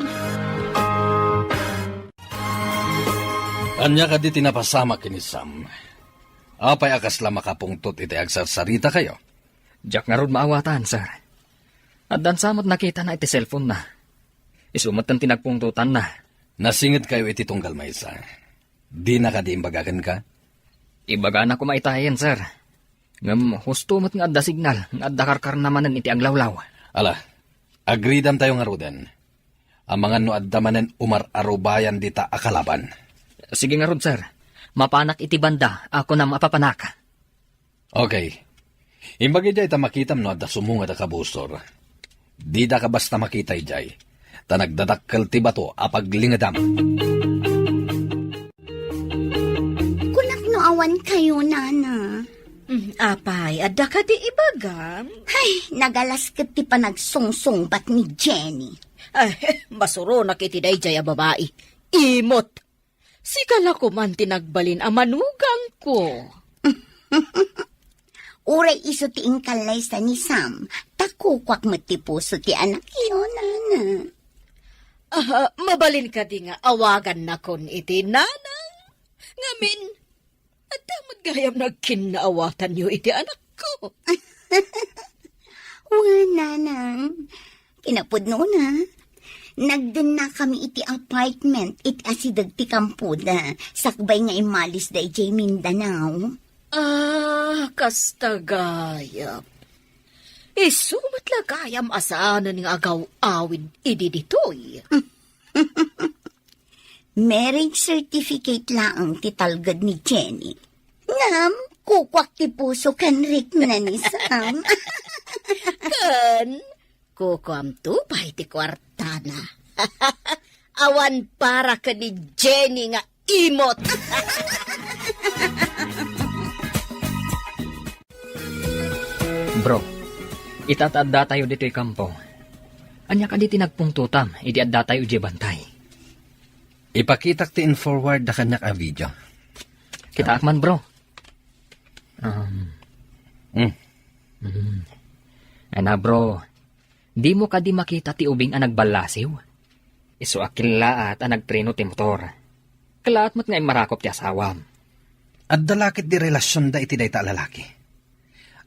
Speaker 3: Anya ka di tinapasama kini Sam. Apay akas la makapungtot iti agsarsarita kayo.
Speaker 1: Jack nga rod maawatan, sir. At dan samot nakita na iti cellphone na. Isumot ang tinagpungtutan na.
Speaker 3: Nasingit kayo iti tunggal maysa. Di na ka di imbagagan ka?
Speaker 1: Ibaga na ko maitayan, sir. Ngam hustumot nga adda signal, nga adda karkar namanan iti aglawlaw.
Speaker 3: Ala, agridam tayo nga ruden. Ang mga no adda manen umar-arubayan dita akalaban.
Speaker 1: Sige nga rod, sir. Mapanak iti banda, ako na mapapanak.
Speaker 3: Okay. Imbagi jay ta makitam no adda sumunga da kabusor. Di da ka basta makita jay. Ta nagdadakkel ti bato apaglingadam.
Speaker 4: Kunak no awan kayo, nana.
Speaker 6: Apay, adda ka di ibagam.
Speaker 4: Ay, nagalas kat ti panagsungsungbat ni Jenny.
Speaker 2: Ay, masuro na kiti dayjay a babae. Imot! Sikala ko man tinagbalin a manugang ko.
Speaker 4: Uray iso ti ingkalay sa ni Sam. Takukwak mo ti puso ti anak iyo, nana.
Speaker 2: Mabalin ka di nga awagan na kon iti nanang. Ngamin, at magayam nagkinaawatan niyo iti anak ko.
Speaker 4: Nanang. Kinapod no na. Nagdun na kami iti apartment, iti asidag ti kampuda. Sakbay nga imalis da iti Mindanao.
Speaker 2: Kastagayam. Isumat lagayam asaanan nga agaw-awid idi ditoy.
Speaker 4: Marriage certificate lang ti talgad ni Jenny. Ngam, kukwak ti puso kan Rick na ni Sam.
Speaker 2: Kan, kukuam tupay ti kwartana. Awan para ka ni Jenny nga imot.
Speaker 1: Bro, itatadda tayo dito'y kampo. Anya ka di tinagpungtutam, idi adda tayo di bantay.
Speaker 3: Ipakitak ti in-forward da kanyak a video.
Speaker 1: Kita akman bro. Ana bro, di mo ka di makita ti ubing ang nagbalasiw. Isu akilaat ang nagtreno ti motor. Kalaat mo't nga marakop ti asawam.
Speaker 3: At dalakit di relasyon da iti dayta lalaki.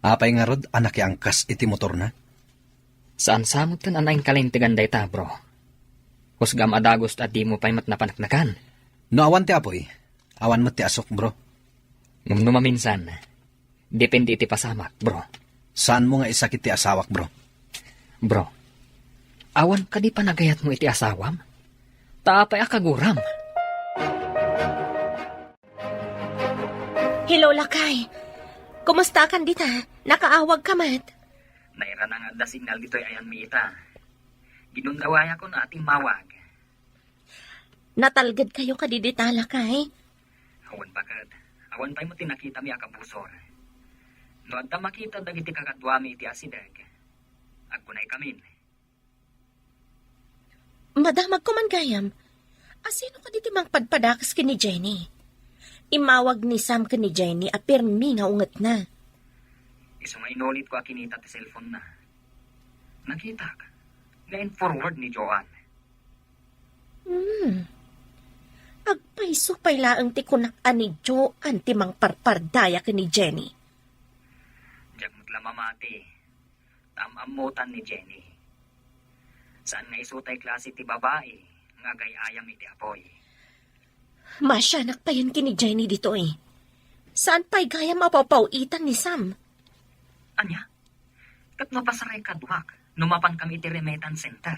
Speaker 3: Apay nga rod, anak angkas iti motor na.
Speaker 1: Saan samot kan anayin kalintigan dayta bro? Husgam adagos at di mo pa'y matnapanaknakan.
Speaker 3: No awan ti apoy, awan mo ti asok bro.
Speaker 1: Ngumno maminsan, depende iti pasamak bro.
Speaker 3: Saan mo nga isakit ti asawak bro?
Speaker 1: Bro, awan ka di pa nagayat mo iti asawam? Taapay akaguram.
Speaker 7: Hello, Lakay. Kumusta kan dita? Nakaawag ka mat?
Speaker 1: Naira na nga da signal dito'y ayan mi ita. Ginundawaya ko na ating mawag.
Speaker 7: Natalgad kayo kadidita, Lakay?
Speaker 1: Awan bagad. Awan tayo mo tinakita mi akabusor. No adda makita dagiti kakadwa mi iti asidag. Agkunay kamin.
Speaker 7: Madamag ko man gayam. Asino ka diti mang padpadakas kini Jenny? Imawag ni Sam kini Jenny at pirmi nga unget na.
Speaker 1: Iso nga inulit ko akinita ti cellphone na. Nakita ka. Ngayon forward ni Joan.
Speaker 7: Agpaiso pay laang ti kunak ni Joan ti mang parpardaya kini Jenny.
Speaker 1: Diyak mo't lamamati. Tamamutan ni Jenny. Saan nga isutay klase ti babae, nga gayayam iti apoy.
Speaker 7: Masyanak pa yan kini Jenny dito eh. Saan pa'y gaya mapapawitan ni Sam?
Speaker 1: Anya? Kat mapasaray kadwak, numapan kami iti remittance center.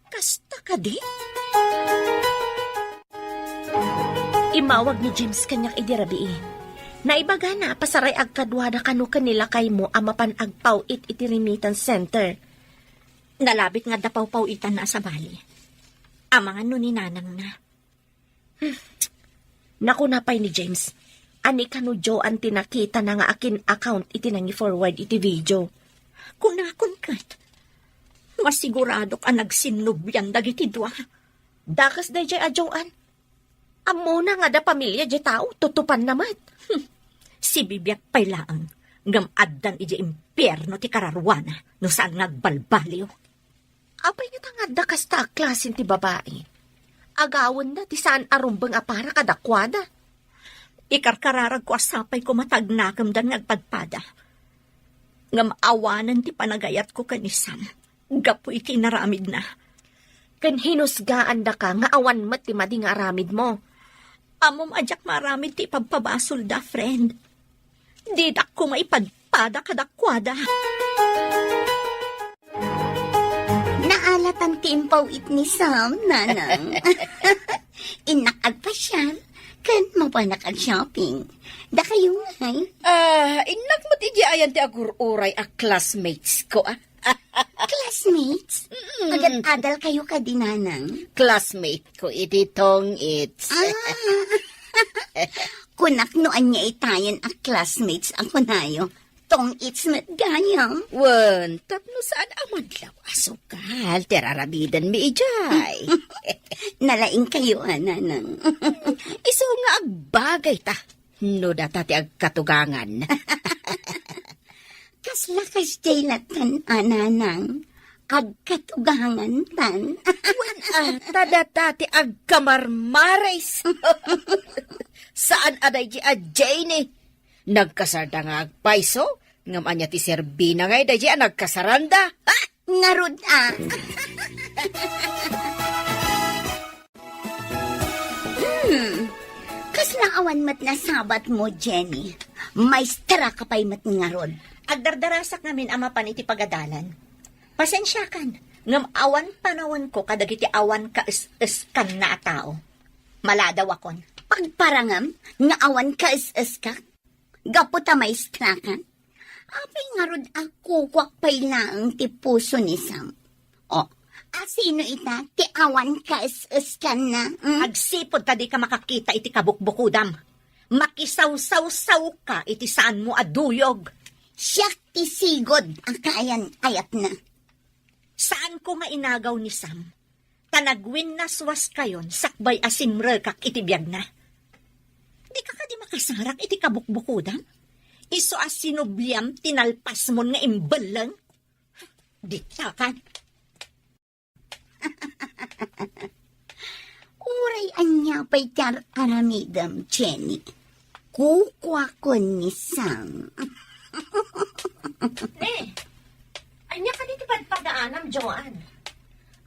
Speaker 7: Kasta ka di? Imawag ni James kanyak idirabiin. Naibaga na pasaray agkadwada kanu kanila kay mo amapan agpawit iti remittance center.
Speaker 5: Nalabit nga dapaw itan na sa bali. Amangan no ni nanang na.
Speaker 7: Naku napay ni James. Ani kanu Joan tinakita na nga akin account iti nangi forward iti video.
Speaker 5: Kunakon kat. Masigurado ka nagsinubyan dagiti dwa.
Speaker 7: Dakas day jay a Joan. Amo na nga da pamilya jay tao tutupan namat.
Speaker 5: Si Bibiak pay laang. Ngam addan iti impyerno ti kararwana no saan nagbalbaliw.
Speaker 7: Apay nga tangad da kasta klasin ti babae. Agawon na ti saan arumbang apara kadakwada.
Speaker 5: Ikarkararag ko asapay ko matagnakam dan nagpadpada. Ngam awanan ti panagayat ko kanisam. Gapo iti naramid na.
Speaker 7: Kan hinusgaan da ka nga awan mat ti madi nga aramid mo.
Speaker 5: Amom adyak maramid ti pagpabasol da, friend. Didak ko maipadpada kadakwada.
Speaker 4: Naalatan ti impawit ni Sam, nanang. Inakag pa siya. Kan mapanak ang shopping. Da kayo ngay.
Speaker 2: Inak mo ti ayan ti agururay a classmates ko
Speaker 4: Classmates? Agad-adal kayo ka dinanang.
Speaker 2: Classmate ko iti tong it's.
Speaker 4: Kunak noan niya itayan a classmates ako nayo. Tong it's met gayam.
Speaker 2: Wan, tapno saan amadlaw asukal, terarabidan mi ijay.
Speaker 4: Nalaing kayo, nanang.
Speaker 2: Iso nga agbagay ta, no data ti agkatugangan.
Speaker 4: Kaslakas jay latan, nanang. Agkatugangan tan.
Speaker 2: Tadata ti agkamarmares. Saan aday di a Jane? Nagkasarda nga agpaiso, ngam anya ti Serbina ngay, dahi nagkasaranda.
Speaker 4: Ngarod Kas naawan mat na sabat mo, Jenny. Maestra ka pa'y mat nga rod.
Speaker 5: Agdardarasak namin ama pan iti pagadalan. Pasensya kan, ngam awan panawan ko kadagiti awan ka is kan na tao. Maladaw akon.
Speaker 4: Pagparangam, nga awan ka is ka. Gaputa maestra ka. Apay nga rod ako kwak pa'y laang ti puso ni Sam. O, sino ita? Ti awan ka is ka na.
Speaker 5: Agsipod tadi ka makakita iti kabukbukudam. Makisaw-saw-saw ka iti saan mo aduyog.
Speaker 4: Siyak ti sigod ang kaayan ayat na.
Speaker 5: Saan ko nga inagaw ni Sam? Tanagwin na swas kayon, sakbay asimre kak iti biyag na. Di ka di makasarak iti kabukbukudam? Iso as sinubliam tinalpas mo nga imbalang? Di ka kan?
Speaker 4: Uray anya pa'y tar aramidam, Jenny. Kukwa ko ni Sam.
Speaker 7: Anya ka diti padpadaanam, Joan.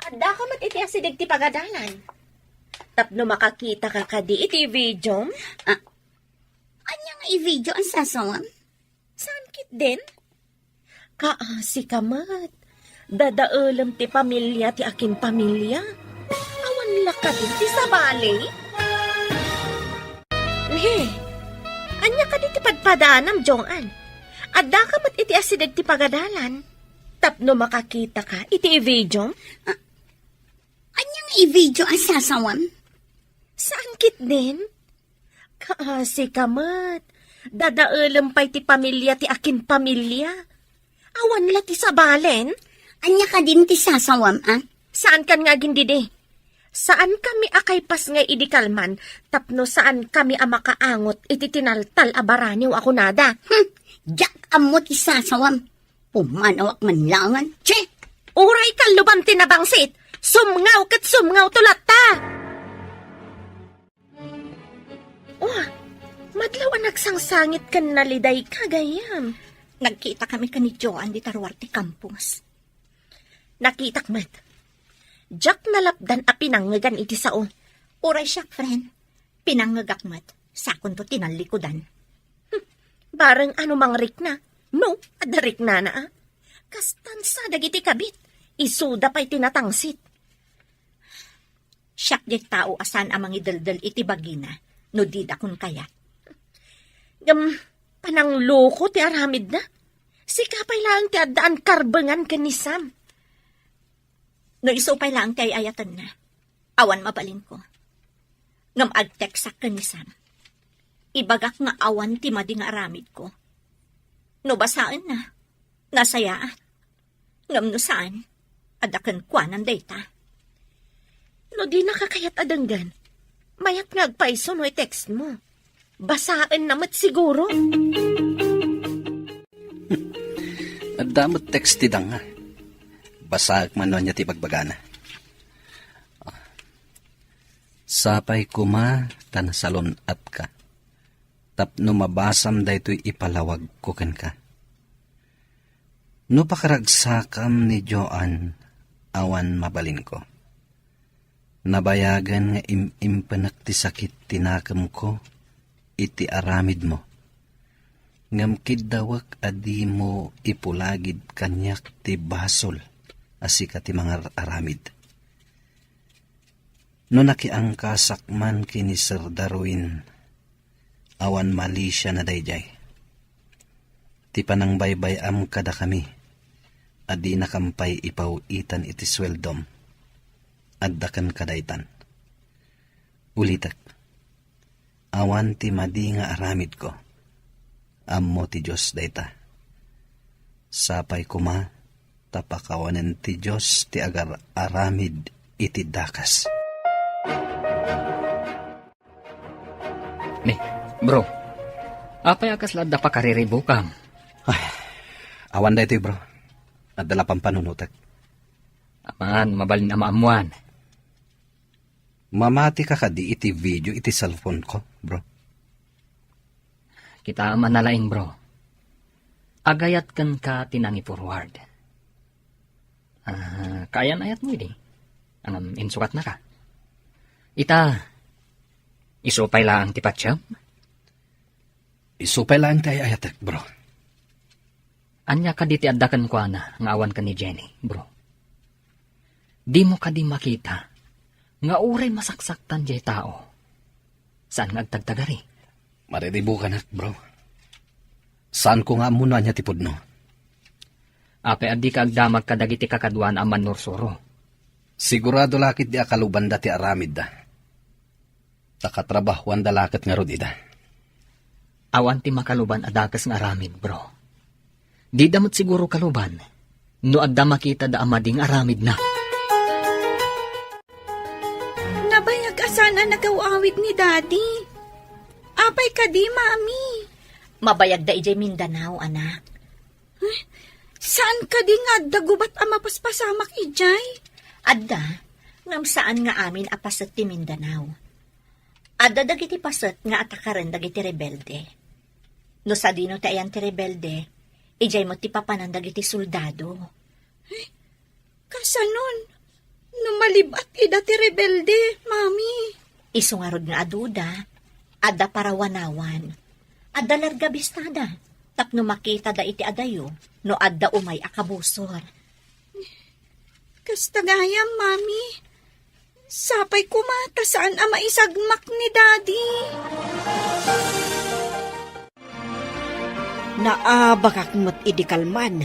Speaker 7: Adda ka mat iti asidig ti pagadalan. Tapno makakita ka kadi iti video.
Speaker 4: Anya nga i-video ang sasawam?
Speaker 7: Saan kit din? Kaasi ka mat. Dadaulam ti pamilya ti akin pamilya. Awan laka din ti sabali. Anya ka di ti padpadanam, Joan. Adda ka mat iti asidag ti pagadalan. Tapno makakita ka iti video.
Speaker 4: Anya nga i-video ang sasawam?
Speaker 7: Saan kit din? Kaasi ka mat. Dadaulam pa'y ti pamilya ti akin pamilya. Awan la ti sabalen.
Speaker 4: Anya ka din ti sasawam,
Speaker 7: Saan kan nga gindide? Saan kami akay pas nga idikalman, tapno saan kami amakaangot iti tinaltal abaraniw ako nada?
Speaker 4: Diyak amot ti sasawam. Pumanawak man langan. Che!
Speaker 7: Uray kalubam tinabangsit! Sumngaw kat sumngaw tulat ta! Oh, madlaw ang nagsangsangit kan naliday kagayam.
Speaker 5: Nagkita kami ka ni Joan di Taruarte Campus.
Speaker 7: Nakitak mat. Jack nalapdan a pinangagan iti sao.
Speaker 5: Uray siya, friend. Pinangagak mat. Sakon to tinalikudan.
Speaker 7: Barang ano mang rik na. No, adarik na na. Kastansa dagiti kabit. Isuda pa'y tinatangsit.
Speaker 5: Siyak di tao asan amang idaldal iti bagina. No di dakon kaya.
Speaker 7: Panangloko ti aramid na. Sikapay lang ti addaan karbengan ni Sam.
Speaker 5: No isupay lang kay ayatan na. Awan mabalin ko. Ngam agteksak ka ni Sam. Ibagak nga awan ti madi nga aramid ko. No basaan na. Nasayaan. Ngam no saan. Adakan kwa ng data.
Speaker 7: No di nakakayat adanggan. Mayat ngagpaiso no text mo. Basaan namat siguro.
Speaker 3: At damot text ti nga. Basaak man niya ti pagbagana. Sapay kuma tanasalon at ka. Tapno mabasam daytoy ipalawag ko ken ka. No pakaragsakam ni Joan, awan mabalin ko. Nabayagan nga impanak ti sakit tinakam ko, iti aramid mo. Ngam kidawak adi mo ipulagid kanyak ti basol, asika ti mga aramid. No nakiangkasak man kini Sir Darwin, awan mali siya na dayjay. Ti panang baybay-am kada kami, adi nakampay ipawitan iti sweldom, addakan kadaytan. Ulitak, awan ti madi nga aramid ko, ammo ti Diyos dayta. Sapay kuma, tapakawanan ti Diyos ti agar aramid iti dakas.
Speaker 1: Bro, apay akas lada pa kariribukam.
Speaker 3: Awan da ito bro, nadala pang panunutak.
Speaker 1: Aman, mabalin na maamuan.
Speaker 3: Mamati ka kadi iti video iti cellphone ko, bro.
Speaker 1: Kita manalaing bro. Agayat kan ka tinangi forward. Kayan ayat mo ini. Insukat na ka. Ita, Isupay lang ti Patsyam.
Speaker 3: Isupay lang tayo ayatek, bro.
Speaker 1: Anya ka di ti addakan ko na, nga awan ka ni Jenny, bro. Di mo ka di makita, nga uray masaksaktan jay tao. Saan nga agtagtagari?
Speaker 3: Mariribukan at, bro. Saan ko nga muna niya tipod no?
Speaker 1: Ape adi ka agdamag kadagiti kakadwan ang manursuro.
Speaker 3: Sigurado lakit di akaluban dati aramid da. Takatrabahuan da lakit nga rodida.
Speaker 1: Awan ti makaluban adakas nga aramid, bro. Di damot siguro kaluban. No adda makita da amading aramid na.
Speaker 6: Nabayag asana nagawawid ni Daddy. Apay ka di, Mami.
Speaker 5: Mabayag da ijay Mindanao, anak.
Speaker 6: Saan ka di nga dagubat ang mapaspasamak ijay?
Speaker 5: Adda, ngam saan nga amin apasat ti Mindanao. Adda dagiti pasat nga atakaran dagiti rebelde. No sa dino ti ayan ti rebelde, ijay mo ti papanan dagiti soldado.
Speaker 6: Kasanon? Numalibat ida ti rebelde, Mami.
Speaker 5: Isungarod nga aduda, adda para wanawan. Adda larga bistada, tapno makita da iti adayo, no adda umay akabusor.
Speaker 6: Kastagayam, Mami. Sapay kumata saan ang maisagmak ni Daddy.
Speaker 2: Naabakak mo't idikalman.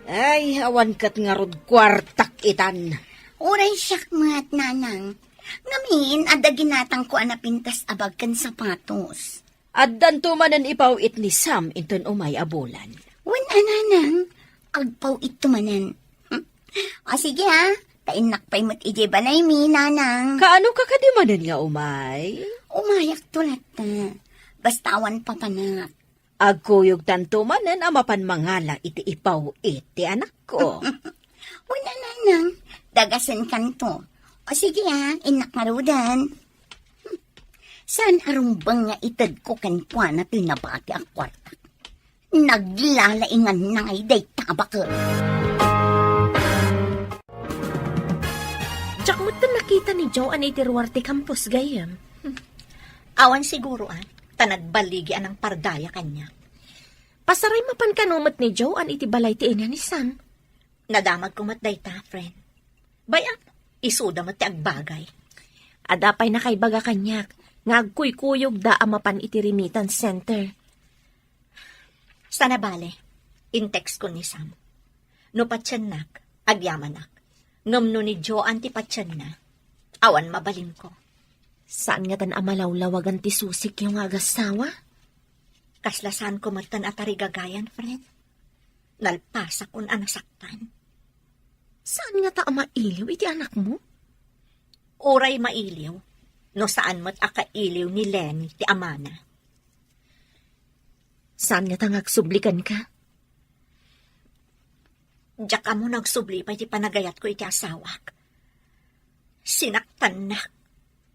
Speaker 2: Ay, awan kat nga rod kwartak itan.
Speaker 4: Uray siyak mat, nanang. Ngamin, ada ginatang ko anapintas abag kan sapatos.
Speaker 2: Addan tumanan ipaw it ni Sam inton umay abulan.
Speaker 4: Wan ananang, agpaw ito manan. O sige ha, tainak pa'y mo't ije balay mi, nanang.
Speaker 2: Kaano ka kadimanan nga umay?
Speaker 4: Umayak tulat na. Bastawan pa panak.
Speaker 2: Agkuyog tantumanan amapan mangala iti ipaw iti anak ko.
Speaker 4: Wala nanang, dagasan kanto. O sige ha, inakarudan. Saan arumbang nga itad ko kanpuan na tinabati ang kwarta? Naglalaingan na ngay day tabaka.
Speaker 7: Tsak mo nakita ni Joan iti Ruarte Campus gayam.
Speaker 5: Awan siguro tanagbaligi anang pardaya kanya.
Speaker 7: Pasaray mapan kanumat ni Joan iti balay ti ina ni Sam.
Speaker 5: Nadamag kumat day ta, friend. Bayan, isuda mo ti agbagay.
Speaker 7: Adapay na kay baga kanyak, ngagkuy-kuyog da amapan iti remittance center.
Speaker 5: Sana bale, in-text ko ni Sam. No patsanak, agyamanak. Ngamno ni Joan ti patsan na, awan mabalin ko.
Speaker 7: Saan nga tan amalawlawagan ti susik yung agasawa?
Speaker 5: Kaslasan ko matan atarigagayan, friend. Nalpasak un anasaktan.
Speaker 7: Saan nga ta mailiw iti anak mo?
Speaker 5: Uray mailiw, no saan mo't akailiw ni Lenny ti amana.
Speaker 7: Saan nga ta ngagsublikan ka?
Speaker 5: Diyak ka mo nagsubli pa iti panagayat ko iti asawak. Sinaktan na.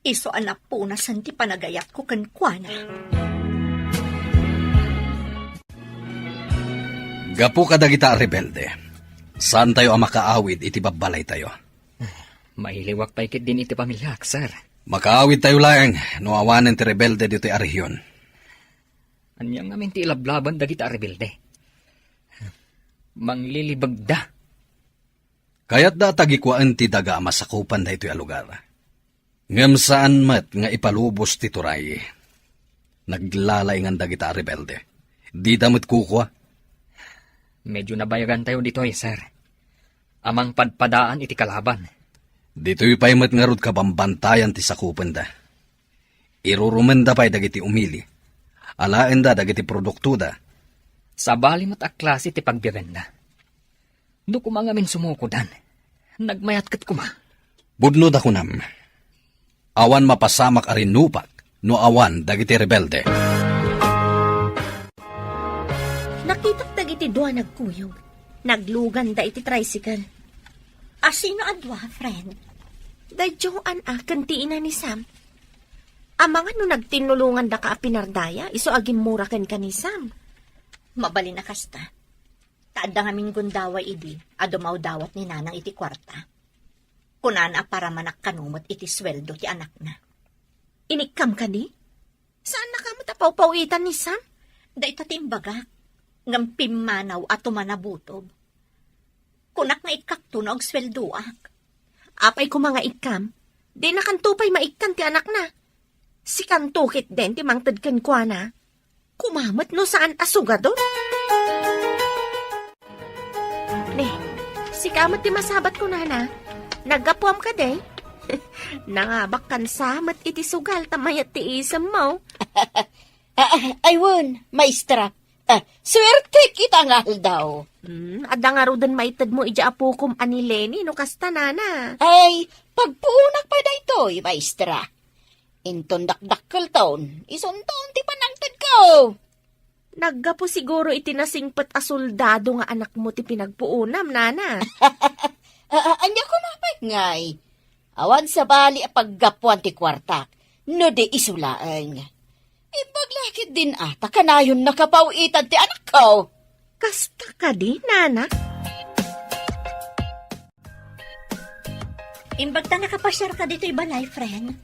Speaker 5: Iso anak po na san ti panagayat ko kankwana.
Speaker 3: Gapu kadagita rebelde. Saan tayo ang makaawid iti babalay tayo?
Speaker 1: Mailiwak pa ikit din iti pamilyak, sir.
Speaker 3: Makaawid tayo lang, no awanan ti rebelde dito ay rehiyon.
Speaker 1: Anyang namin ti ilablaban dagita rebelde. Manglilibag da.
Speaker 3: Kaya't da tagikwaan ti daga masakupan da ito'y alugar. Ngam saan mat nga ipalubos ti turay. Naglalay nga dagita rebelde. Di damit kukwa.
Speaker 1: Medyo nabayagan tayo dito sir. Amang padpadaan iti kalaban.
Speaker 3: Dito'y pa'y mat nga rod kabambantayan ti sakupan da. Irurumen da pa'y dagiti umili. Alaen da dagiti produkto da.
Speaker 1: Sa bali mo't aklase ti pagbirenda. Do kumangamin sumukudan. Nagmayat kat kuma.
Speaker 3: Budno da kunam. Awan mapasamak arin nupak, no awan dagiti rebelde.
Speaker 7: Nakitak dagiti dua nagkuyog. Naglugan da iti tricycle.
Speaker 5: Asino adwa, friend?
Speaker 7: Da Joan kanti ina ni Sam. Amangan no nagtinulungan da ka pinardaya, iso agim mura ken ka ni Sam.
Speaker 5: Mabalin na kasta. Taadda ngamin gundaway idi, adumaw dawat ni nanang iti kwarta. Kunana para manak kanumot iti sweldo ti anak na.
Speaker 7: Inikam ka di? Saan na ka matapaw-pawitan ni Sam?
Speaker 5: Da itatimbaga, ngam pimanaw at tumanabutob. Kunak nga ikakto na og sweldoak.
Speaker 7: Apay ko mga ikam, di na kantupay maikkan ti anak na. Si kantukit din ti mangtad kan kwa na. Kumamat no saan asugado? Ne, si kamat ti masabat ko na. Nagapuam ka de. Nangabak kan samat iti sugal tamayat ti isam mo.
Speaker 2: Aywan, maestra. Swerte kita nga daw.
Speaker 7: Ada nga rudan maitad mo ija apukom ani Lenny no kasta nana.
Speaker 2: Ay, pagpuunak pa daytoy, maestra. Inton dakdakkel taon, ison taon ti panangtad ko.
Speaker 7: Naggapo siguro itinasingpat a soldado nga anak mo ti pinagpuunam, nana.
Speaker 2: Anya ko mapay ngay. Awan sa bali a paggapuan ti kwartak, no di isulaang. Ipaglakit din ata kanayon nakapawitan ti anak ko.
Speaker 7: Kasta ka di, nana?
Speaker 5: Imbag ta nakapasyar ka dito ibalay, friend.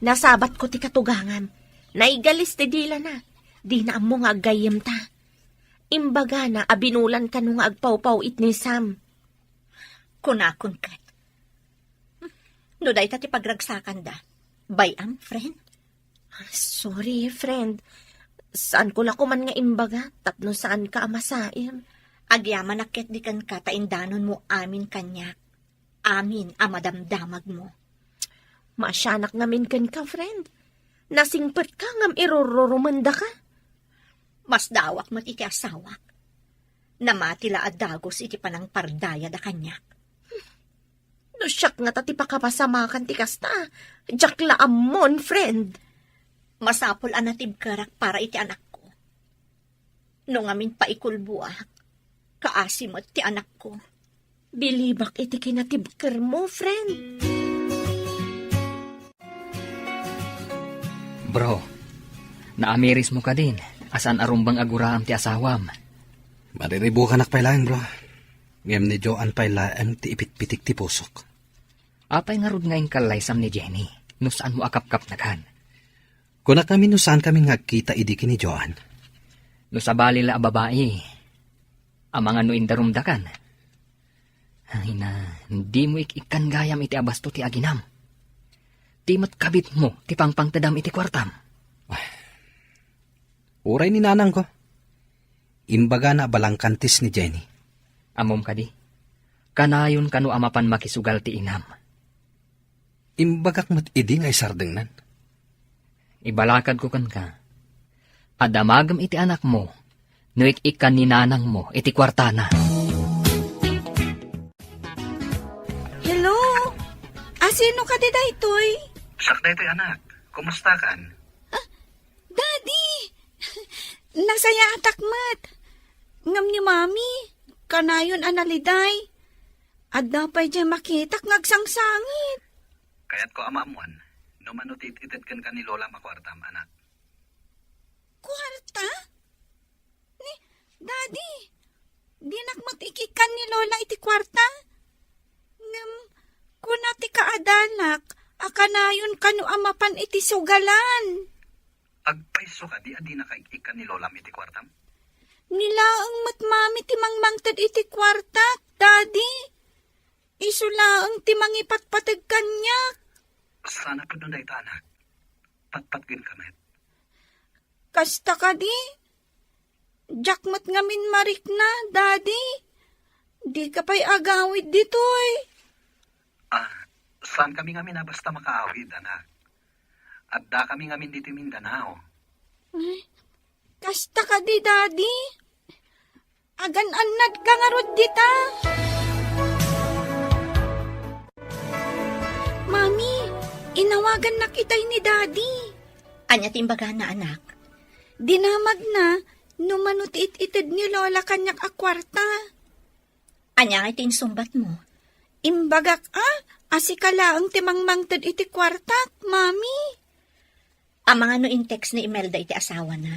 Speaker 7: Nasabat ko ti katugangan. Naigalis ti dila na. Di na mo nga agayem ta. Imbaga na abinulan ka nung agpaw-paw it ni Sam.
Speaker 5: Kunakon kat. No day ta ti pagragsakan da. Bayam, friend.
Speaker 7: Sorry, friend. Saan ko lako man nga imbaga? Tapno saan ka amasaim?
Speaker 5: Agyaman nakit di kan ka taindanon mo amin kanyak. Amin amadamdamag mo.
Speaker 7: Masyanak ngamin kan ka, friend. Nasingpat ka ngam irororomanda ka.
Speaker 5: Mas dawak mo't iti asawak. Namatila at dagos iti panang pardaya da kanyak.
Speaker 7: No siyak nga tati pakapasamakan ti kasta. Jakla amon, friend.
Speaker 5: Masapol anatib karak para iti anak ko. No ngamin paikulbuak, kaasimot ti anak ko.
Speaker 7: Bilibak iti kinatibker mo, friend.
Speaker 1: Bro, naamiris mo ka din. Asan arumbang aguraam ti asawam.
Speaker 8: Mariribo ka nakpailain, bro. Ngem ni Joan pailaan ti ipitpitik ti pusok.
Speaker 1: Apay nga rod ngayon kalaysam ni Jenny. No saan mo akap-kap na kan.
Speaker 8: Kunak kami no saan kami ngagkita idiki ni Joan.
Speaker 1: No sa balila a babae. Ang mga no indarumdakan. Ay na, hindi mo ikan gayam iti abasto ti aginam. Timot kabit mo ti pangpangtadam iti kwartam.
Speaker 8: Uray ni nanang ko. Imbaga na balangkantis ni Jenny.
Speaker 1: Amom ka di. Kanayon kano amapan makisugal ti inam.
Speaker 8: Imbagak mat idi nga isardengnan.
Speaker 1: Ibalakad ko kan ka. Adamagam iti anak mo. Nuik ikan ni nanang mo iti kwartana.
Speaker 6: Hello? Sino ka di daytoy?
Speaker 8: Sak na ito'y anak. Kumusta kan?
Speaker 6: Daddy! Nasaya atakmat. Ngam ni mami, kanayon analiday. Adda pa'y dyan makitak ngagsangsangit.
Speaker 8: Kaya't ko amamuan. No manutit-itit kan ni Lola makwartam, anak.
Speaker 6: Kwarta? Ni, Daddy, di nakmatikikan ni Lola iti kwarta? Ngam, kuna ti kaadanak, akanayon kanu amapan iti sugalan.
Speaker 8: Agpaiso ka di adi nakaikikan ni Lola iti kwartam?
Speaker 6: Nilaang matmami ti mangmangtad iti kwarta, Daddy. Isulaang ti mangipatpatag kanyak.
Speaker 8: Sana pa doon ito, anak. Patpatgin kamit.
Speaker 6: Kasta ka di? Jakmat ngamin marik na, Daddy. Di ka pa'y agawid ditoy.
Speaker 8: Saan kami ngamin na basta makaawid, anak? At da kami ngamin dito Mindanao.
Speaker 6: Kasta ka di, Daddy. Agan-anad ka nga rod dita. Mami, inawagan na kitay ni Daddy.
Speaker 5: Anya timbaga na anak.
Speaker 6: Dinamag na, numanutit-itid ni Lola kanyak akwarta.
Speaker 5: Anya nga itinsumbat mo.
Speaker 6: Imbagak asikala ang timangmangtad iti kwartak, Mami.
Speaker 5: Ang mga no in-text ni Imelda iti asawa na.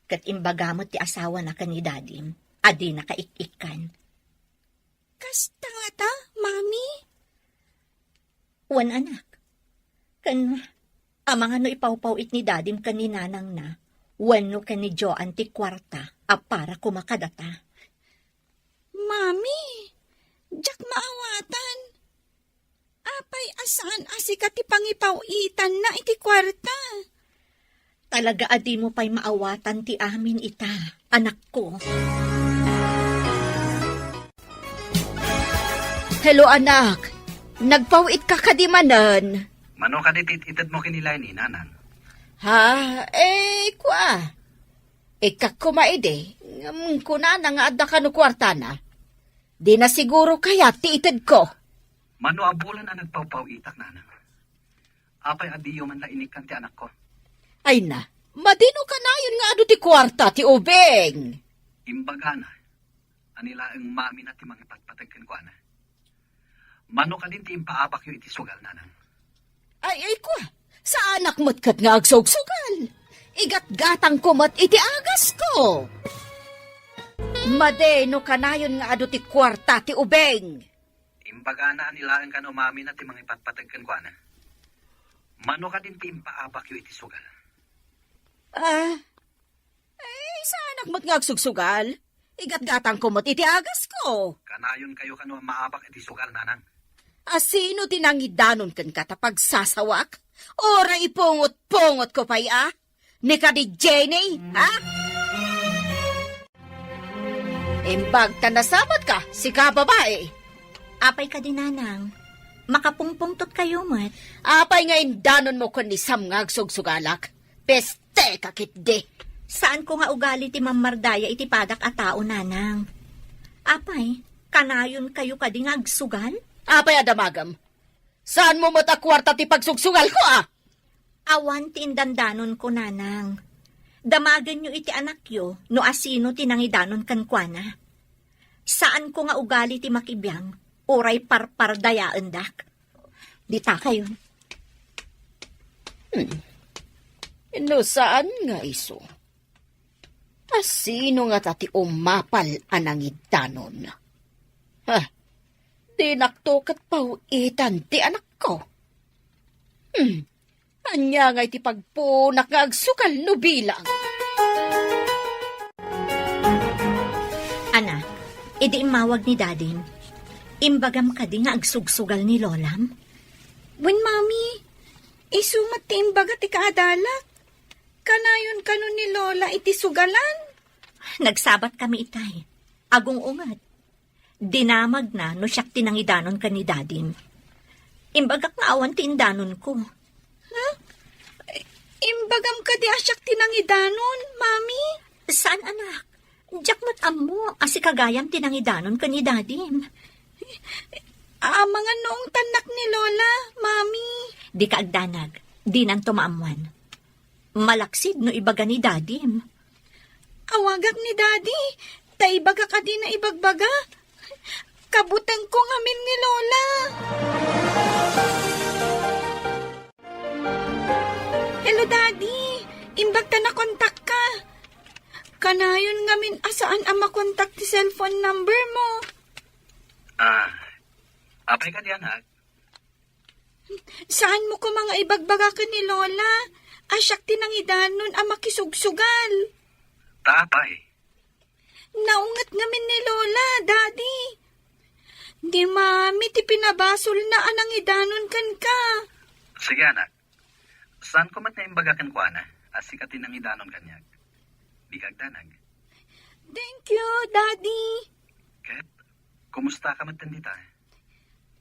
Speaker 5: Kat imbagamot ti asawa na kani dadim. Adi na kaikikan.
Speaker 6: Kasta nga ta, Mami?
Speaker 5: Wan anak. Kan Amang ano ipawpawit ni dadim kaninanang na, wano ka ni Joan ti kwarta, para kumakadata.
Speaker 6: Mami, jak maawatan. Apay asaan asika ti pangipawitan na iti kwarta.
Speaker 5: Talaga adi mo pa'y maawatan ti amin ita, anak ko.
Speaker 2: Hello, anak. Nagpawit ka kadimanan.
Speaker 8: Mano ka itid mo kinilay ni nanang?
Speaker 2: Ha? Kwa. Ikak kumaide. Kuna na nga adda ka no kwarta na. Di na siguro kaya ti itid ko.
Speaker 8: Mano abulan ang nagpawpawitak nanang? Apay adiyo man la inikan ti anak ko.
Speaker 2: Ay na, madino ka na yun nga ado ti kwarta ti ubeng.
Speaker 8: Imbaga na, anila ang mami na ti mga patpatagkan ko ana. Mano ka din ti impaapak yung iti sugal nanang.
Speaker 2: Ay, kwa. Sa anak mo't kat nga agsugsugal. Igat-gatang kumat iti agas ko. Madeno ka na yun nga ado ti kwarta ti ubeng.
Speaker 8: Imbaga na anila ang kano mami na ti mga patpatagkan ko ana. Mano ka din ti impaapak yung iti sugal.
Speaker 2: Sa anak mo't nga agsugsugal. Igat-gatang kumot iti agas ko.
Speaker 8: Kanayon kayo kano maapak iti sugal nanang.
Speaker 2: Sino tinangidanon kan katapag sasawak? Ora ipungot-pungot ko pa'y Ni ka di Jenny, ha? Imbag tanasabat ka, si ka babae.
Speaker 5: Apay ka dinanang, makapungpungtot kayo mat.
Speaker 2: Apay nga indanon mo kun ni Sam nga agsugsugalak. Peste kakit di.
Speaker 5: Saan ko nga ugali ti mamardaya iti padak a tao nanang? Apay, kanayon kayo kading agsugal?
Speaker 2: Apay adamagam. Saan mo kwarta ti pagsugsugal ko
Speaker 5: Awan ti indandanon ko nanang. Damagan nyo iti anak yo, no asino tinangidanon kan kuana. Saan ko nga ugali ti makibiyang, oray parpardayaan dak. Dita kayo.
Speaker 2: No saan nga iso? Asino nga tati umapal anangidanon? Di naktokat pawitan ti anak ko. Anya nga iti pagpunak nga agsukal no bilang.
Speaker 5: Anak, idi imawag ni dadim. Imbagam ka di nga agsugsugal ni lolam.
Speaker 6: Wen, mami, isumat ti imbaga ti kaadalak. Kanayon kano ni Lola iti sugalan.
Speaker 5: Nagsabat kami itay. Agong ungat. Dinamag na no siyak tinangidanon ka ni dadim. Imbagak nga awan ti indanon ko.
Speaker 6: Imbagam ka di asyak tinangidanon, mami.
Speaker 5: Saan anak? Diyak mo't amo, asi kagayam tinangidanon ka ni dadim.
Speaker 6: Mga noong tanak ni Lola, mami.
Speaker 5: Di ka agdanag, di nang tumaamuan. Malaksid no ibaga ni dadim.
Speaker 6: Awagak ni Daddy, taibaga ka di na ibagbaga. Kabutang ko ngamin ni Lola. Hello, Daddy. Imbag ta na kontak ka. Kanayon ngamin asaan ang makontak ti cellphone number mo.
Speaker 8: Apay ka diyan ha?
Speaker 6: Saan mo ko mga ibagbaga ka ni Lola? Asyak tinangidanon ang makisugsugal.
Speaker 8: Taapay.
Speaker 6: Naungat ngamin ni Lola, Daddy. Di mami, ti pinabasol na anang idanon kan ka.
Speaker 8: Sige anak. Saan ko mat na imbagakan ko ana? Asikatin ang idanon kanyag. Di kagdanag.
Speaker 6: Thank you, Daddy.
Speaker 8: Ket, kumusta ka mat tandita?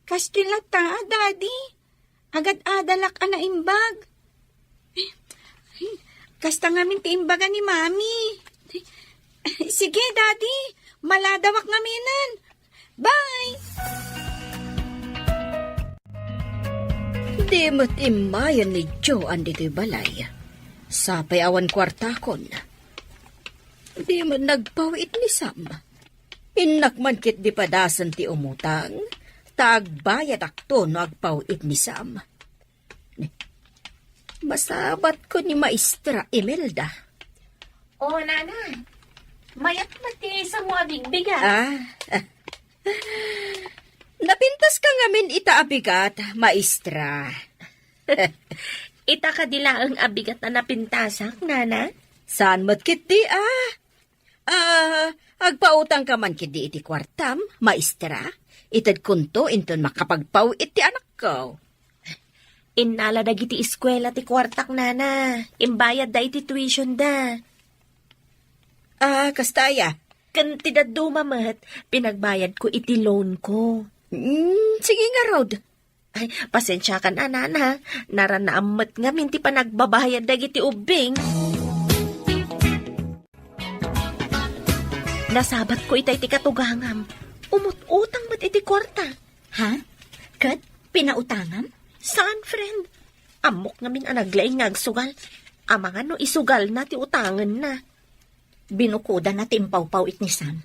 Speaker 6: Kastilata, Daddy. Agad adalak ana imbag. Kasta ngamin ti imbaga ni Mami. Sige, Daddy. Maladawak ngaminan. Bye!
Speaker 2: Di mo't imayan ni Joan dito'y balay. Sapay awan kwartakon. Di man nagpawit ni Sam. Inakman kit di padasan ti umutang. Tagbayad akto no agpawit ni Sam. Masabat ko ni Maestra Imelda.
Speaker 7: Oh, nana. Mayat mati sa mo abigbigat.
Speaker 2: Napintas ka ngamin itaabigat, Maestra.
Speaker 7: Ita ka dila ang abigat na napintasak, nana?
Speaker 2: Saan mo't kit di agpautang ka man kit di iti kwartam, maestra. Itad kunto inton makapagpaw iti anak ko.
Speaker 7: Inala dagiti eskwela ti kwartak, nana. Imbayad da iti tuition da.
Speaker 2: Kastaya.
Speaker 7: Kantidad dumamat, pinagbayad ko iti loan ko.
Speaker 2: Sige nga, Rod.
Speaker 7: Ay, pasensya ka na, nana. Naranaamat nga minti pa nagbabayad dagiti ubing. Nasabat ko itay ti katugangam. Umut-utang mat iti kwarta.
Speaker 5: Ha? Kat, pinautangam?
Speaker 7: Saan, friend? Amok nga min anaglaing ngagsugal. Amang ano isugal na ti utangan na.
Speaker 5: Binukuda na timpaw-paw it ni Sam.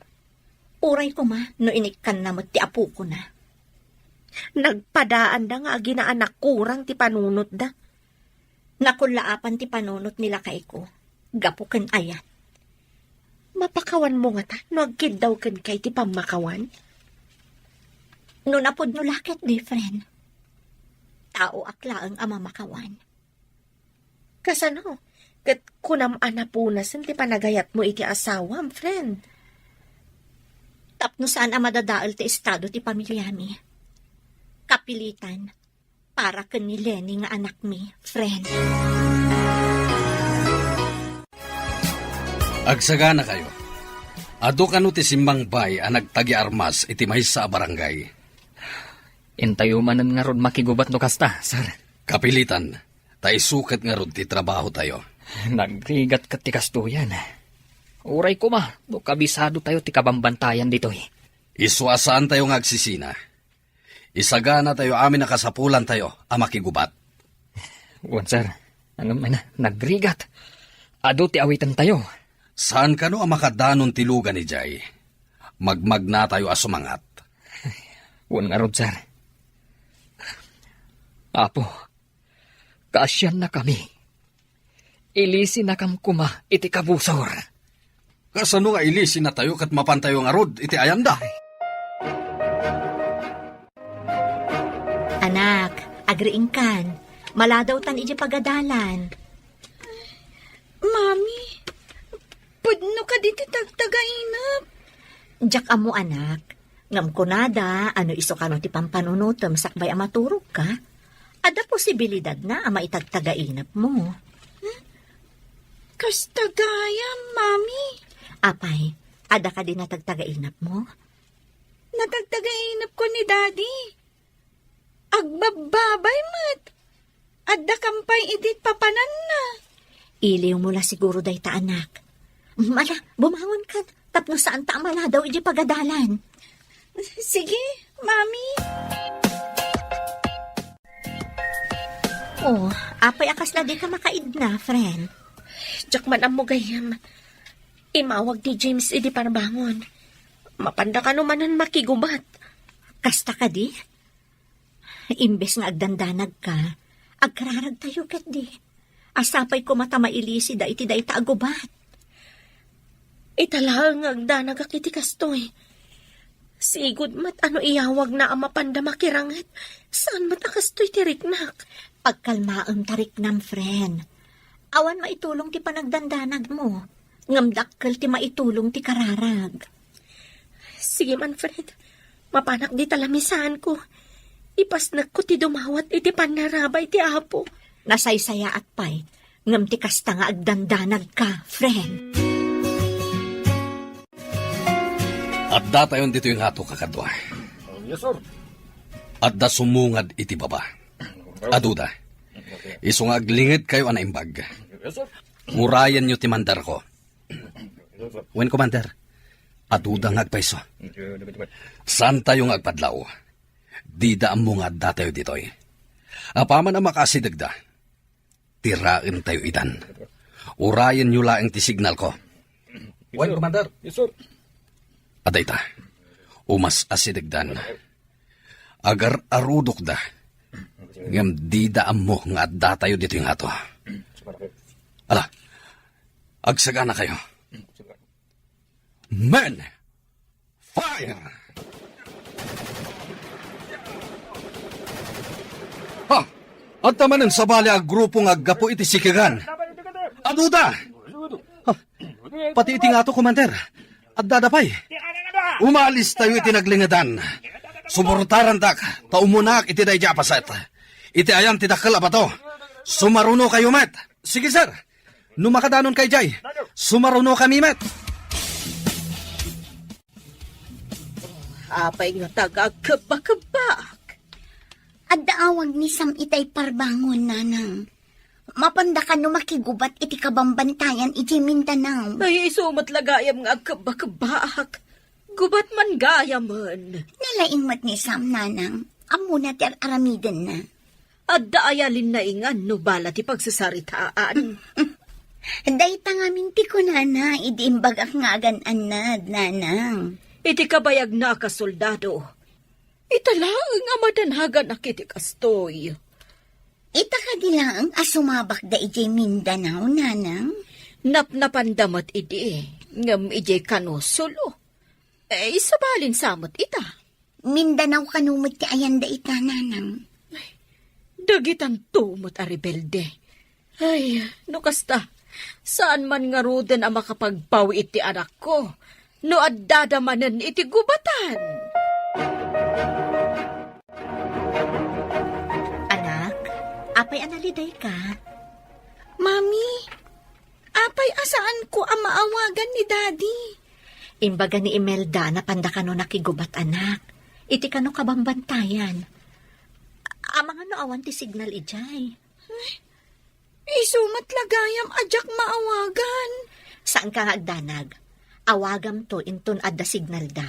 Speaker 5: Uray ko ma, no inikkan na mo ti apo ko na.
Speaker 7: Nagpadaan da nga ginaanak kurang ti panunot da.
Speaker 5: Nakulaapan ti panunot nila kay ko. Gapuken ayat.
Speaker 7: Mapakawan mo nga ta, no agkid daw ken kay ti pamakawan.
Speaker 5: No napod no lakit, di friend. Tao aklaang ama makawan.
Speaker 7: Kasano? Kat kunam anapunasan ti panagayat mo iti asawam, friend.
Speaker 5: Tapno saan ang madadaal ti estado ti pamilya mi. Kapilitan, para ken ni Lenny nga anak mi, friend.
Speaker 3: Agsagana kayo. Ado kano ti simbang bay ang nagtagi armas iti maysa a barangay.
Speaker 1: Intayumanan nga rod makigubat no kasta, sir.
Speaker 3: Kapilitan, tayo sukat nga rod ti trabaho tayo.
Speaker 1: Nagrigat ka ti kastuyan. Uray ko ma, do kabisado tayo ti kabambantayan dito eh.
Speaker 3: Iswasaan tayo nga agsisina. Isagana tayo amin na kasapulan tayo a makigubat.
Speaker 1: Wan sir, ano man na, nagrigat. Ado ti awitan tayo.
Speaker 3: Saan kano ang makadanon ti lugan ni Jay? Magmag na tayo asumangat.
Speaker 1: Wan nga rod sir. Apo, kaasyan na kami. Ilisi na kam kuma iti kabusor.
Speaker 3: Kasano nga ilisin na tayo kat mapantayo nga rod iti ayanda?
Speaker 5: Anak, agriing kan. Maladaw tan iti pagadalan.
Speaker 6: Mami, pudno ka diti tagtagainap.
Speaker 5: Diyak amo anak. Ngam ko nada, ano iso ka no ti pampanunutom sakbay amaturog ka. Ada posibilidad na ama itagtagainap mo.
Speaker 6: Kastagaya, Mami.
Speaker 5: Apay, ada ka din na tagtagainap mo?
Speaker 6: Natagtagainap ko ni Daddy. Agbababay mat. Adda kampay idit papanan na.
Speaker 5: Iliw mo la siguro day ta anak. Mala, bumangon ka. Tapno saan ta amala daw iji pagadalan.
Speaker 6: Sige, Mami.
Speaker 5: Oh, apay akas na di ka makaid na, friend.
Speaker 7: Diyak man ang mugayam. Imawag ni James idi panabangon. Mapanda ka naman makigubat.
Speaker 5: Kasta ka di? Imbes nga agdandanag ka, agkararag tayo kat di. Asapay ko mata mailisi da iti da ita agubat.
Speaker 7: Italang agdanag akiti kastoy. Sigud mat ano iyawag na ang mapanda makirangat. Saan mat akastoy tiriknak?
Speaker 5: Pagkalmaam tarik nam, friend. Awan maitulong ti panagdandanag mo. Ngamdakkel ti maitulong ti kararag.
Speaker 7: Sige man, Fred. Mapanak di talamisan ko. Ipasnak ko ti dumawat iti panarabay ti apo.
Speaker 5: Nasaysaya at pay. Ngam ti kasta nga agdandanag ka, friend.
Speaker 3: At datayon dito yung hato kakadwa.
Speaker 8: Yes, sir.
Speaker 3: At da sumungad iti baba. Aduda. Isungag lingid kayo anaimbag.
Speaker 8: Yes, sir.
Speaker 3: Murayan nyo ti mandar ko. Wen commander. Aduda nga agpaiso. Saan tayong agpadlaw? Di da amungad datayo ditoy. Apaman ang makasidagda. Tirain tayo idan. Urayan nyo laeng ti signal ko. Wen commander.
Speaker 8: Yes, sir.
Speaker 3: Aday ta. Umas asidagdan. Agar arudok da. Ngam di daam mo nga adda tayo dito yung ato. Ala, agsagana kayo. Men! Fire! Ha! At tamanan sa bali ang grupo nga gapo iti sikigan. Aduda! Pati iti nga to, Commander. At dadapay. Umalis tayo iti naglingadan. Suportaran dak, taumunak iti day japaset. Iti ayan ti dakal abato. Sumaruno kayo, met. Sige, sir. Numakadanon kay Jay. Sumaruno kami, met.
Speaker 2: Apay nga tagakabakabak.
Speaker 4: At daawag ni Sam itay parbangon, nanang. Mapanda ka no makigubat iti kabambantayan iti Mindanao.
Speaker 2: Ay, isumat lagayam nga kabakabak. Gubat man gaya man.
Speaker 4: Nalaing mat ni Sam, nanang. Amo na ti aramiden na.
Speaker 2: At daayalin na ingan no bala ti pagsasaritaan.
Speaker 4: Day tangamin ti ko, nana. Idiimbag ak nga agan-anad, nanang.
Speaker 2: Iti kabayag na kasoldado. Italang nga madanhagan akiti kastoy.
Speaker 4: Ita ka dilang asumabak da iti Mindanao, nanang.
Speaker 2: Napnapandamat idi. Ngam iti kanusulo. Isabalin samot ita.
Speaker 4: Mindanao kanumot ti ayan da ita, nanang.
Speaker 2: Dagitan tumot a rebelde. Ay, no kasta. Saan man nga ruden ang makapagpawi iti anak ko? No addadamanan iti gubatan.
Speaker 5: Anak, apay analiday ka?
Speaker 6: Mami, apay asaan ko ang maawagan ni Daddy?
Speaker 5: Imbaga ni Imelda na panda ka no nakigubat, anak. Iti ka no kabambantayan. Amang ano awan ti signal ijay.
Speaker 6: Isumat lagayam ajak maawagan.
Speaker 5: Saan ka agdanag? Awagam to inton adda signal da.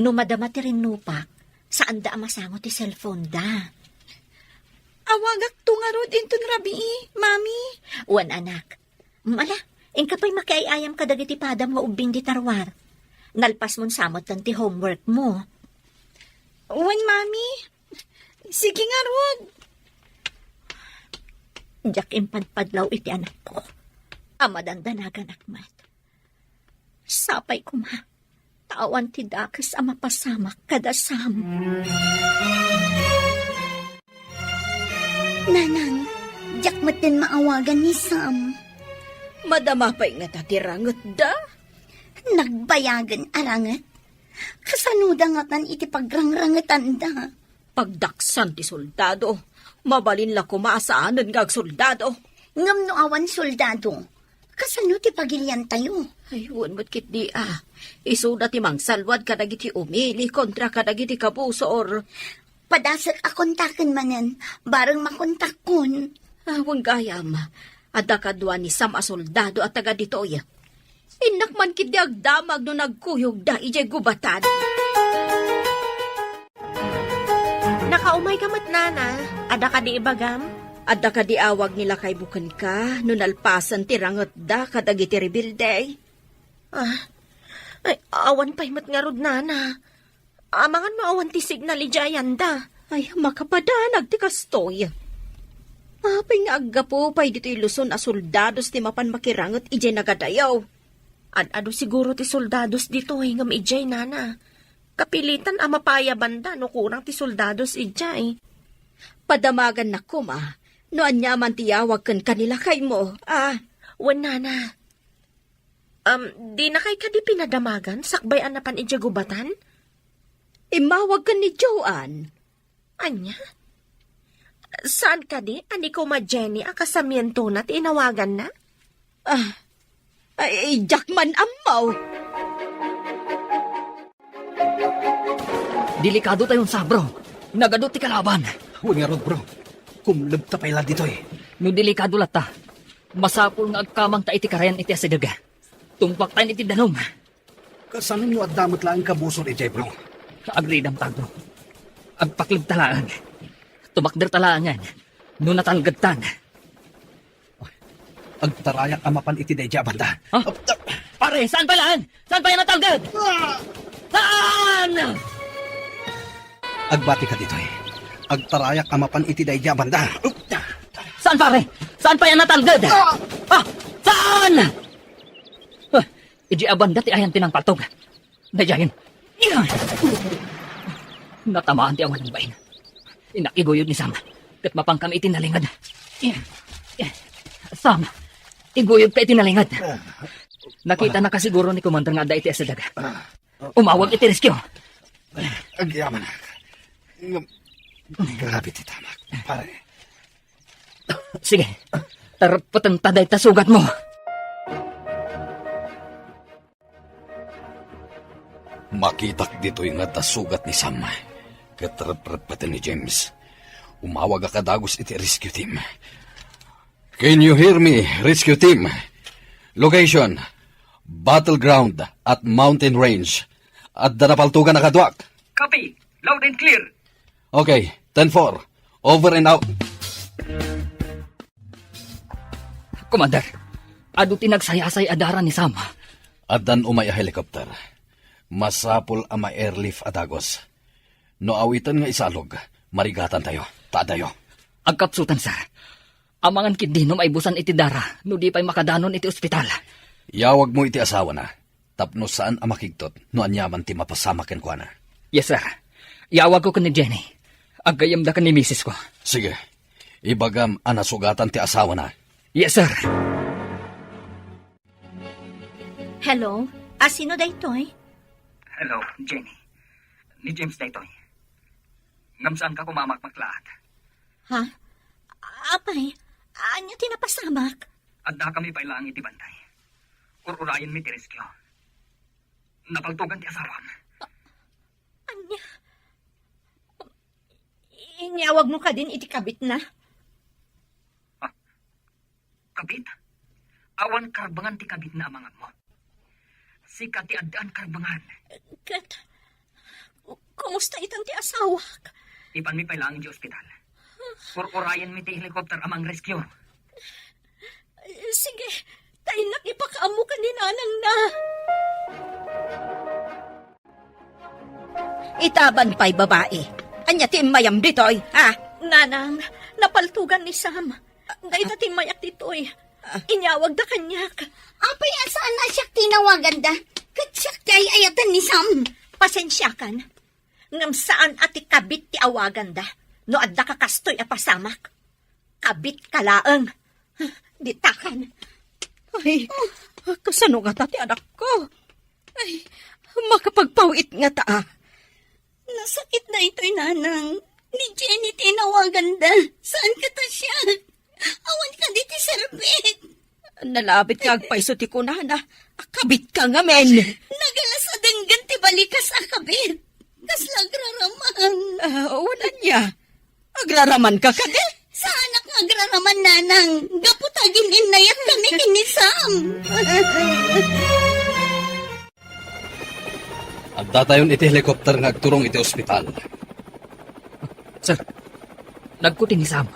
Speaker 5: No madama ti rinupak, saan da amasango ti cellphone da.
Speaker 6: Awagak tungarod inton rabii, Mami.
Speaker 5: Wan anak. Mala, ingka pa'y makiayayam ka dagiti padam nga ubing di tarwar. Nalpas mon samot lang ti homework mo.
Speaker 6: Wan, Mami. Sige nga, Rod.
Speaker 5: Diyak impadpadlaw iti anak ko. Amadandanagan akmat. Sapay ko ma. Tawan ti dakas ama pasamak kadasam.
Speaker 4: Nanang, jak mat din maawagan ni Sam.
Speaker 2: Madama pa'y nga tatirangot da.
Speaker 4: Nagbayagan arangat. Kasanuda nga tan iti pagrangrangetan da.
Speaker 2: Pagdaksan ti soldado. Mabalin la kumasaanan nga soldado.
Speaker 4: Ngam no awan soldado. Kasano ti pagilian tayo?
Speaker 2: Ay, huwag mo't kit di Isuda ti mang salwad kadagiti umili kontra kadagiti kapuso or...
Speaker 4: Padasak akontaken manen, bareng makontak kun.
Speaker 2: Huwag gayam. Adda kadwa ni Sam a soldado at taga ditoy. Inak man kit di agdamag no nagkuyog da ijay gubatan.
Speaker 7: Nakaumay ka mat, nana. Ada ka di ibagam?
Speaker 2: Adda ka di awag nila kay bukan ka no nalpasan ti rangot da kadagiti rebilde.
Speaker 7: Ay, awan pa'y mat nga rod, nana. Amangan mo awan ti signal ijayanda.
Speaker 2: Ay, makapadanag ti kastoy. Apay nga aggapo pa'y dito iluson a soldados ti mapan makirangot ijay nagadayaw.
Speaker 7: Ado siguro ti soldados dito ngam ijay, nana. Kapilitan a mapaya banda no kurang ti soldados ijay.
Speaker 2: Padamagan na kuma, no anya man tiyawag kan kanila kay mo.
Speaker 7: Wan, nana. Di na kay kadi pinadamagan, sakbay anapan ijay gubatan?
Speaker 2: Imawag ka ni Joanne.
Speaker 7: Anya? Saan ka di? Ani ko ma Jenny akasamiento na tinawagan na?
Speaker 2: Ay, Jackman amaw.
Speaker 1: Delikado tayong sabro. Nagadot ti kalaban.
Speaker 3: Huwag nga rod, bro. Kumlab ta pala dito eh.
Speaker 1: No delikado lata. Masapul nga agkamang ta iti karayan iti asigaga. Tumpak tayo iti danom.
Speaker 3: Kasanin nyo at damot lang kabusor ijay, bro.
Speaker 1: Agridam ta, bro. Agpaklib talaan. Tumakder talaan yan. No natalgad tan.
Speaker 3: Agtarayak amapan iti dayja banda.
Speaker 1: Huh? Pare, saan pa laan? Saan pa yan natalgad? Saan?
Speaker 3: Agbati ka dito eh. Agtarayak amapan iti dayja banda.
Speaker 1: Saan pare? Saan pa yan natalgad? Saan? Iji abanda ti ayan tinang paltog. Dayayin. Natamaan ti awan ng bain. Inakiguyod ni Sam. kat mapang kami itinalingad. Sam, iguyog ka itinalingad. Nakita na kasiguro ni Commander nga da iti asadag. Umawag iti rescue.
Speaker 3: Agyaman. Grabe ti tamak, pare.
Speaker 1: Sige, tarapatan taday tasugat mo.
Speaker 3: Makitak dito yung natasugat ni Sam. Katrap-rapatan ni James. Umawag ka dagos iti rescue team. Can you hear me, rescue team? Location, battleground at mountain range. At danapaltugan na kadwak.
Speaker 8: Copy. Loud and clear.
Speaker 3: Okay, 10-4. Over and out.
Speaker 1: Commander, adu tinagsayasay adara ni Sam.
Speaker 3: Adan umay a helicopter. Masapol ama airlift adagos. No awitan nga isalog, marigatan tayo. Taadayo.
Speaker 1: Agkapsutan, sir. Amangan kindi no maibusan iti dara, no di pa'y makadanon iti ospital.
Speaker 3: Yawag mo iti asawa na. Tapno saan ang makigtot, no anyaman ti mapasamakin ko na.
Speaker 1: Yes, sir. Yawag ko ni Jenny. Agayam da ka ni misis ko.
Speaker 3: Sige, ibagam anasugatan ti asawa na.
Speaker 1: Yes, sir.
Speaker 5: Hello? Sino daytoy?
Speaker 8: Hello, Jenny. Ni James daytoy. Ngamsaan ka kumamakmaklaat.
Speaker 5: Ha? Apay, anya tinapasamak?
Speaker 8: Adda kami pa ilang iti bantay. Ururayan mi ti rescue. Napaltugan ti asawam.
Speaker 5: Anya? Inyawag mo ka din iti kabit na?
Speaker 8: Kabit? Awan karbangan ti kabit na amangan mo. Sika ti addaan karbangan.
Speaker 5: Kat, kumusta itang ti asawak?
Speaker 8: Ipan mi pa ilang di ospital. Ururayan mi ti helicopter amang rescue.
Speaker 5: Sige, tayo nakipakaamo ka ni nanang na.
Speaker 2: Itaban pa'y babae. Anya ti mayam ditoy, ha?
Speaker 5: Nanang, napaltugan ni Sam. Dahil natin mayak ditoy. Inyawag da kanyak.
Speaker 4: Apay, asaan na siya tinawagan da? Katsyak ti ay ayatan ni Sam.
Speaker 5: Pasensyakan. Ngam saan ati kabit ti awagan da. No adda ka kastoy a pasamak. Kabit kalaeng. Ditakan.
Speaker 2: Ay, kasano nga ta ti anak ko? Ay, makapagpawit nga ta.
Speaker 4: Nasakit na ito'y nanang. Ni Jenny tinawagan da. Saan ka ta siya? Awan ka di ti serbit.
Speaker 2: Nalabit ka agpaiso ti kunana. Akabit ka nga men.
Speaker 4: Nagalas adenggan ti balikas akabit. Kaslag raraman.
Speaker 2: Wala niya. Agraraman ka ka di?
Speaker 4: Sa anak nga agraraman nanang. Gaputagin inayat kami kinisam.
Speaker 3: Adda tayon iti helicopter nga agturong iti ospital.
Speaker 1: Sir, nagkuti ni Sam.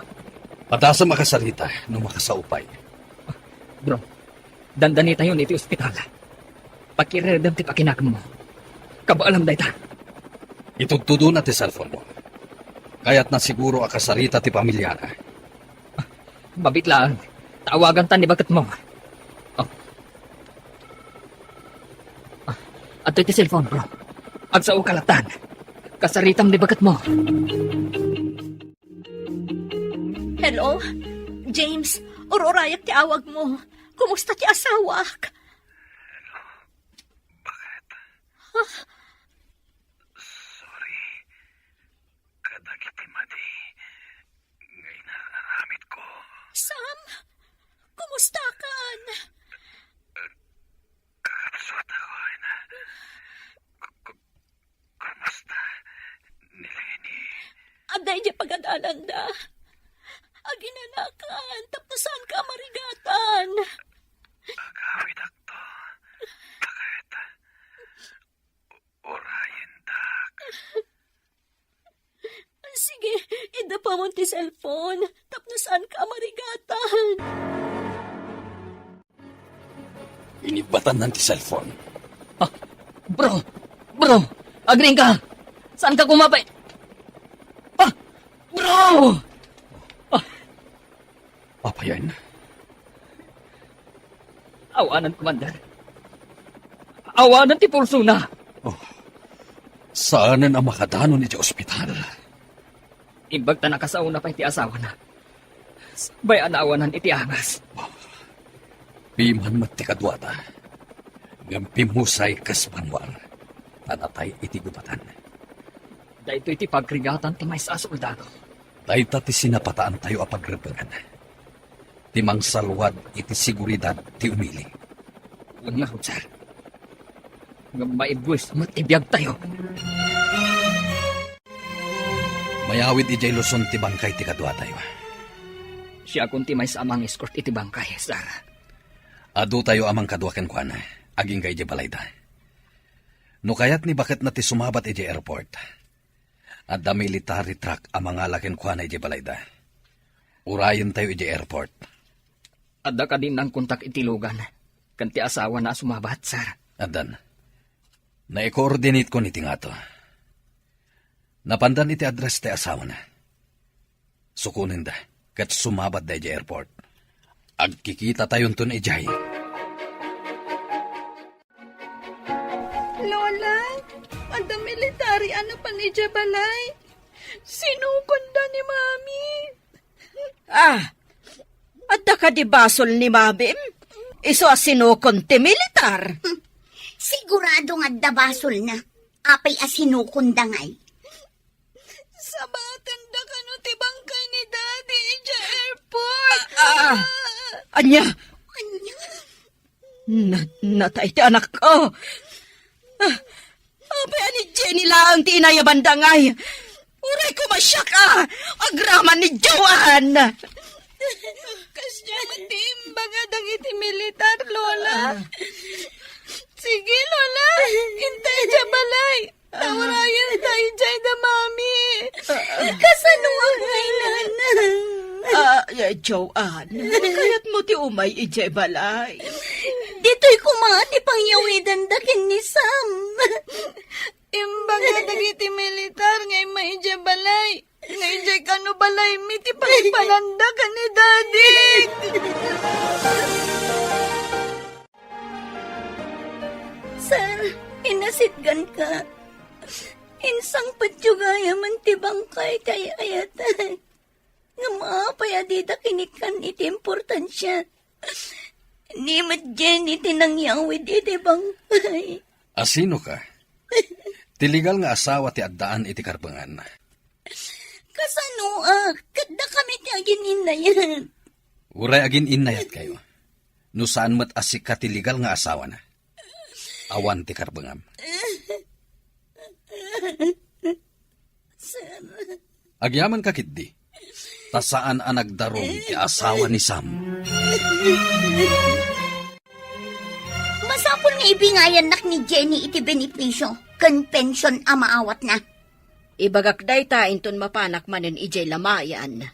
Speaker 3: Padasa makasalita no makasaupay.
Speaker 1: Bro, dandani tayo iti ospital. Pakiredam ti pakinakam mo. Kabaalam day ta.
Speaker 3: Itugtudo na ti cellphone mo. Kaya't na siguro akasarita ti pamilya na.
Speaker 1: Babit lang. Tawagan ta ni bagat mo. Oh. Ato iti cellphone, bro. Agsao kalatan. Kasaritam ni bagat mo.
Speaker 5: Hello? James, ururayak ti awag mo. Kumusta ti asawak?
Speaker 8: Bakit? Sorry. Kadagiti madi. Ngayon na naramit ko.
Speaker 5: Sam, kumusta kan?
Speaker 8: Kakapsot ako na. Kumusta? Ni Lenny.
Speaker 5: Aday di pagadalan da. Aginanakan, tapnosan ka marigatan.
Speaker 8: Agawid akto. Bakit? Orayin tak.
Speaker 5: Sige, ida pa mo ti cellphone. Tapnosan ka marigatan.
Speaker 3: Inibatan ng ti cellphone.
Speaker 1: Bro, agring ka. Saan ka kumapay? Bro!
Speaker 3: Papayan.
Speaker 1: Awanan, Commander. Awanan ti pulso na.
Speaker 3: Saanan ang makadanon iti ospital?
Speaker 1: Imbag ta nakasauna pa iti asawa na. Sabay anawanan iti angas.
Speaker 3: Piman mati kadwata. Ngampi musay kasbanwar. Tanatay iti gubatan.
Speaker 1: Dahito iti pagkrigatan ti may sa soldado.
Speaker 3: Dahita ti sinapataan tayo apagrebangan. Timang salwad iti seguridad ti umili.
Speaker 1: Nga ho, sir. Nga maibwis matibiyag tayo.
Speaker 3: Mayawid ijay Luzon ti bangkay ti kadwa tayo.
Speaker 1: Siya kunti may sa amang escort iti bangkay, sir.
Speaker 3: Adu tayo amang kadwa ken kuana. Aging kay ijay balayda. No kayat ni bakit na ti sumabat ijay airport. At da military truck amang alaken kuana ijay balayda. Urayon tayo ijay airport.
Speaker 1: Adda ka din ng kontak itilugan. Kanti asawa na sumabat, sir.
Speaker 3: Adan. Na-coordinate ko niti nga to. Napandan iti address ti asawa na. Sukunin da. Kat sumabat da ijay airport. Agkikita tayon to na ijay.
Speaker 6: Lola, ada military ano pa ni Jabalay? Sinukunda ni Mami.
Speaker 2: Adda ka di basol ni Mabim? Iso asinukon ti militar.
Speaker 4: Sigurado nga dabasol na. Apay asinukundangay.
Speaker 6: Sabatan da ka no ti bangkay ni Daddy ija airport.
Speaker 2: Anya,
Speaker 4: Anya?
Speaker 2: natay ti anak ko. Apay ani Jenny lang ti inayabandangay. Uray ko masya ka. Agraman ni Joan.
Speaker 6: Kasya matimbaga dagiti militar, Lola. Sige, Lola. Hintay Jabalay. Tawarayan tayo dyan da Mami.
Speaker 4: Kasano ang kailan?
Speaker 2: Joan, kaya't mo ti umay ijay balay.
Speaker 4: Dito'y kumati pang yawidan dakin ni Sam.
Speaker 6: Imbaga dagiti militar ngay may Jabalay. Ngay jay kano balay miti pagpananda ka ni Daddy.
Speaker 4: Sir, inasitgan ka. Insang patyugaya man ti bangkay kay ayatay. Nga maapay adida kinikan iti importansya. Ni Jenny tinangyawid iti bangkay.
Speaker 3: Asino ka? Tiligal nga asawa ti addaan iti karbangan.
Speaker 4: Kasano kada kami ti agin inayan.
Speaker 3: Uray agin inayat kayo. No saan mat asik ka tiligal nga asawa na. Awan ti karbangam. Agyaman ka kitdi. Ta saan ang nagdarong ti asawa ni Sam.
Speaker 4: Masapol nga ibingayan nak ni Jenny iti benepisyo. Kan pension amaawat na.
Speaker 2: Ibagak day ta inton mapanak manen ijay lamayan.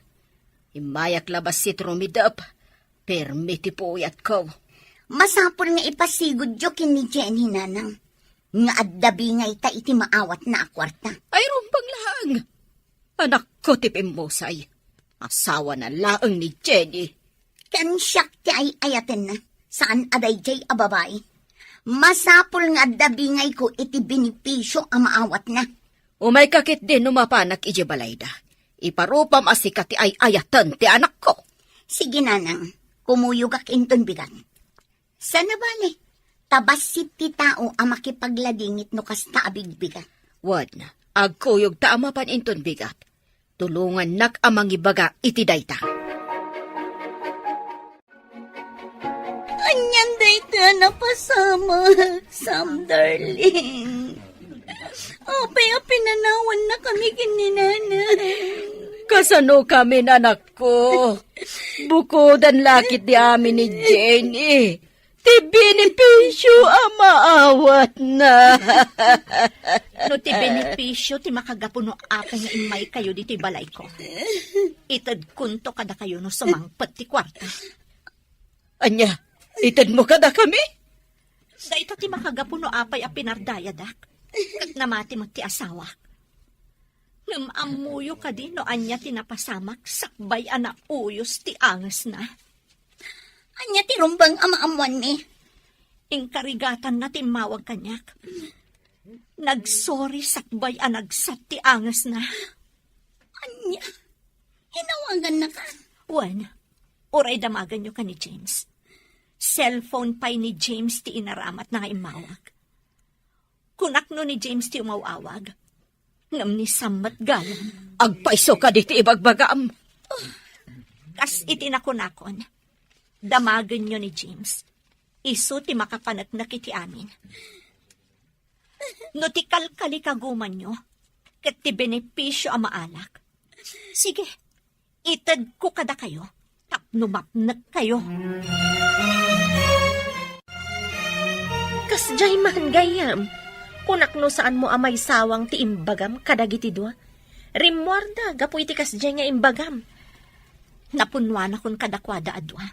Speaker 2: Imayak labas si trumidap. Permiti po uyat ko.
Speaker 4: Masapol nga ipasigod jo kin ni Jenny nanang. Nga addabi nga ita iti maawat na akwarta.
Speaker 2: Ay rumpang lahang. Anak ko tipim musay. Asawa na laang ni Jenny.
Speaker 4: Kan siyak ti ay ayaten na. Saan aday jay ababay. Masapol nga addabi nga ko iti benepisyo amaawat na.
Speaker 2: Umay kakit din numapanak iji balayda. Iparupam asikat ti ay ayatan ti anak ko.
Speaker 4: Sige nanang, kumuyog ak inton bigan. Sana bale, tabas si ti tao ang makipagladingit no kasta abigbigan.
Speaker 2: Wad na, agkuyog ta amapan inton bigat. Tulungan nak amang ibaga iti dayta.
Speaker 4: Anyan dayta napasama, Sam darling. Apay pinanawan na kami kininanay.
Speaker 2: Kasano kami nanak ko? Bukodan lakit di amin ni Jenny. Ti benepisyo ang maawat na.
Speaker 5: No ti benepisyo ti makagapuno apay nga imay kayo diti balay ko. Itad kunto kada kayo no sumangpet ti kwarta.
Speaker 2: Anya, itad mo kada kami?
Speaker 5: Da ito ti makagapuno apay a pinardaya dak. Kat namati mo ti asawa. Namamuyo ka din no anya tinapasamak sakbay ana uyos ti angas na.
Speaker 4: Anya ti rumbang amaamuan mi.
Speaker 5: Ingkarigatan na timawag kanyak. Nagsorry sakbay anagsat ti angas na.
Speaker 4: Anya, hinawagan na ka.
Speaker 5: Wan, oray damagan nyo ka ni James. Cellphone pa'y ni James ti inaramat na nga imawag. Kunak no ni James ti umawawag. Ngam ni Sammat galang.
Speaker 2: Agpaiso ka diti ibagbagam.
Speaker 5: Kas itinakunakon. Damagan nyo ni James. Isu ti makapanak na kiti amin. No ti kalkali kaguman nyo, kat ti benepisyo ang maalak. Sige, itad ko kada kayo, tapnumapnak kayo.
Speaker 7: Kas jay man gayam. Kunak no saan mo amay sawang ti imbagam kadagiti dua. Rimwarda, gapu iti kas jay nga imbagam.
Speaker 5: Napunwan akong kadakwada adwa.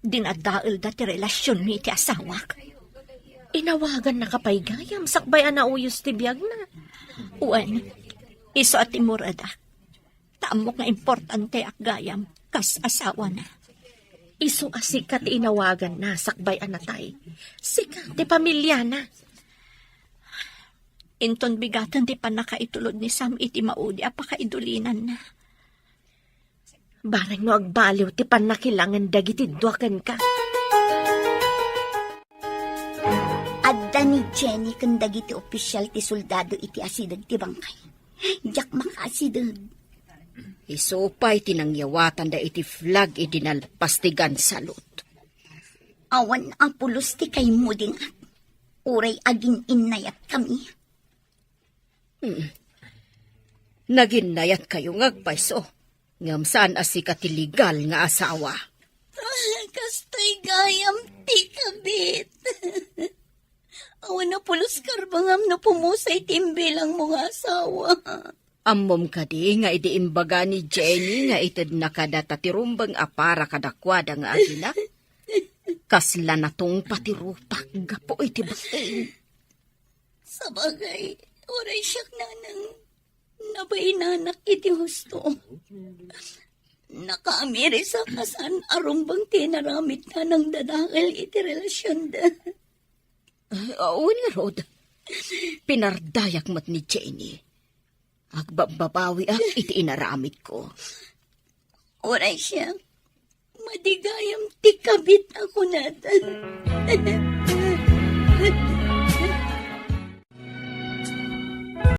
Speaker 5: Dinadaal da ti relasyon ni ti asawak.
Speaker 7: Inawagan na kapay gayam, sakbay ana uyos ti biyag na.
Speaker 5: Uwan, iso at imurada. Taamok nga importante ak gayam, kas asawa na.
Speaker 7: Isu asikat inawagan na, sakbay anatay. Sikat ti pamilya na.
Speaker 5: Inton bigatan ti panakaitulod ni Sam iti maudi apakaidulinan na.
Speaker 7: Barang no agbaliw ti panakilangan dagiti duaken ka.
Speaker 4: Adda ni Jenny kung dagiti opisyal ti soldado iti asidag ti bangkay. Jak makasidag.
Speaker 2: Isupay tinangyawatan da iti flag iti nalpastigan salot.
Speaker 4: Awan ang pulos ti kay muding at uray aging inayat kami.
Speaker 2: Naginayat kayo ngagpaiso. Ngam saan asika ti legal nga asawa.
Speaker 4: Kastay gayam ti kabit. Awan na pulos karbangam na pumusay timbilang mga asawa.
Speaker 2: Ammom kadi nga iti imbaga ni Jenny nga ited nakadata ti rumbang apara kadakwada nga agina. Kasla na tong patirupak gapo iti batin.
Speaker 4: Sa bagay, oray siyak nanang nabainanak iti husto. Nakaamiri sa kasan arumbang tinaramit na ng dadakal iti relasyon da.
Speaker 2: Oo ni Rod. Pinardayak mat ni Jenny. Agbababawi iti inaramit ko.
Speaker 4: Oray siya, madigayam ti kabit ako natan.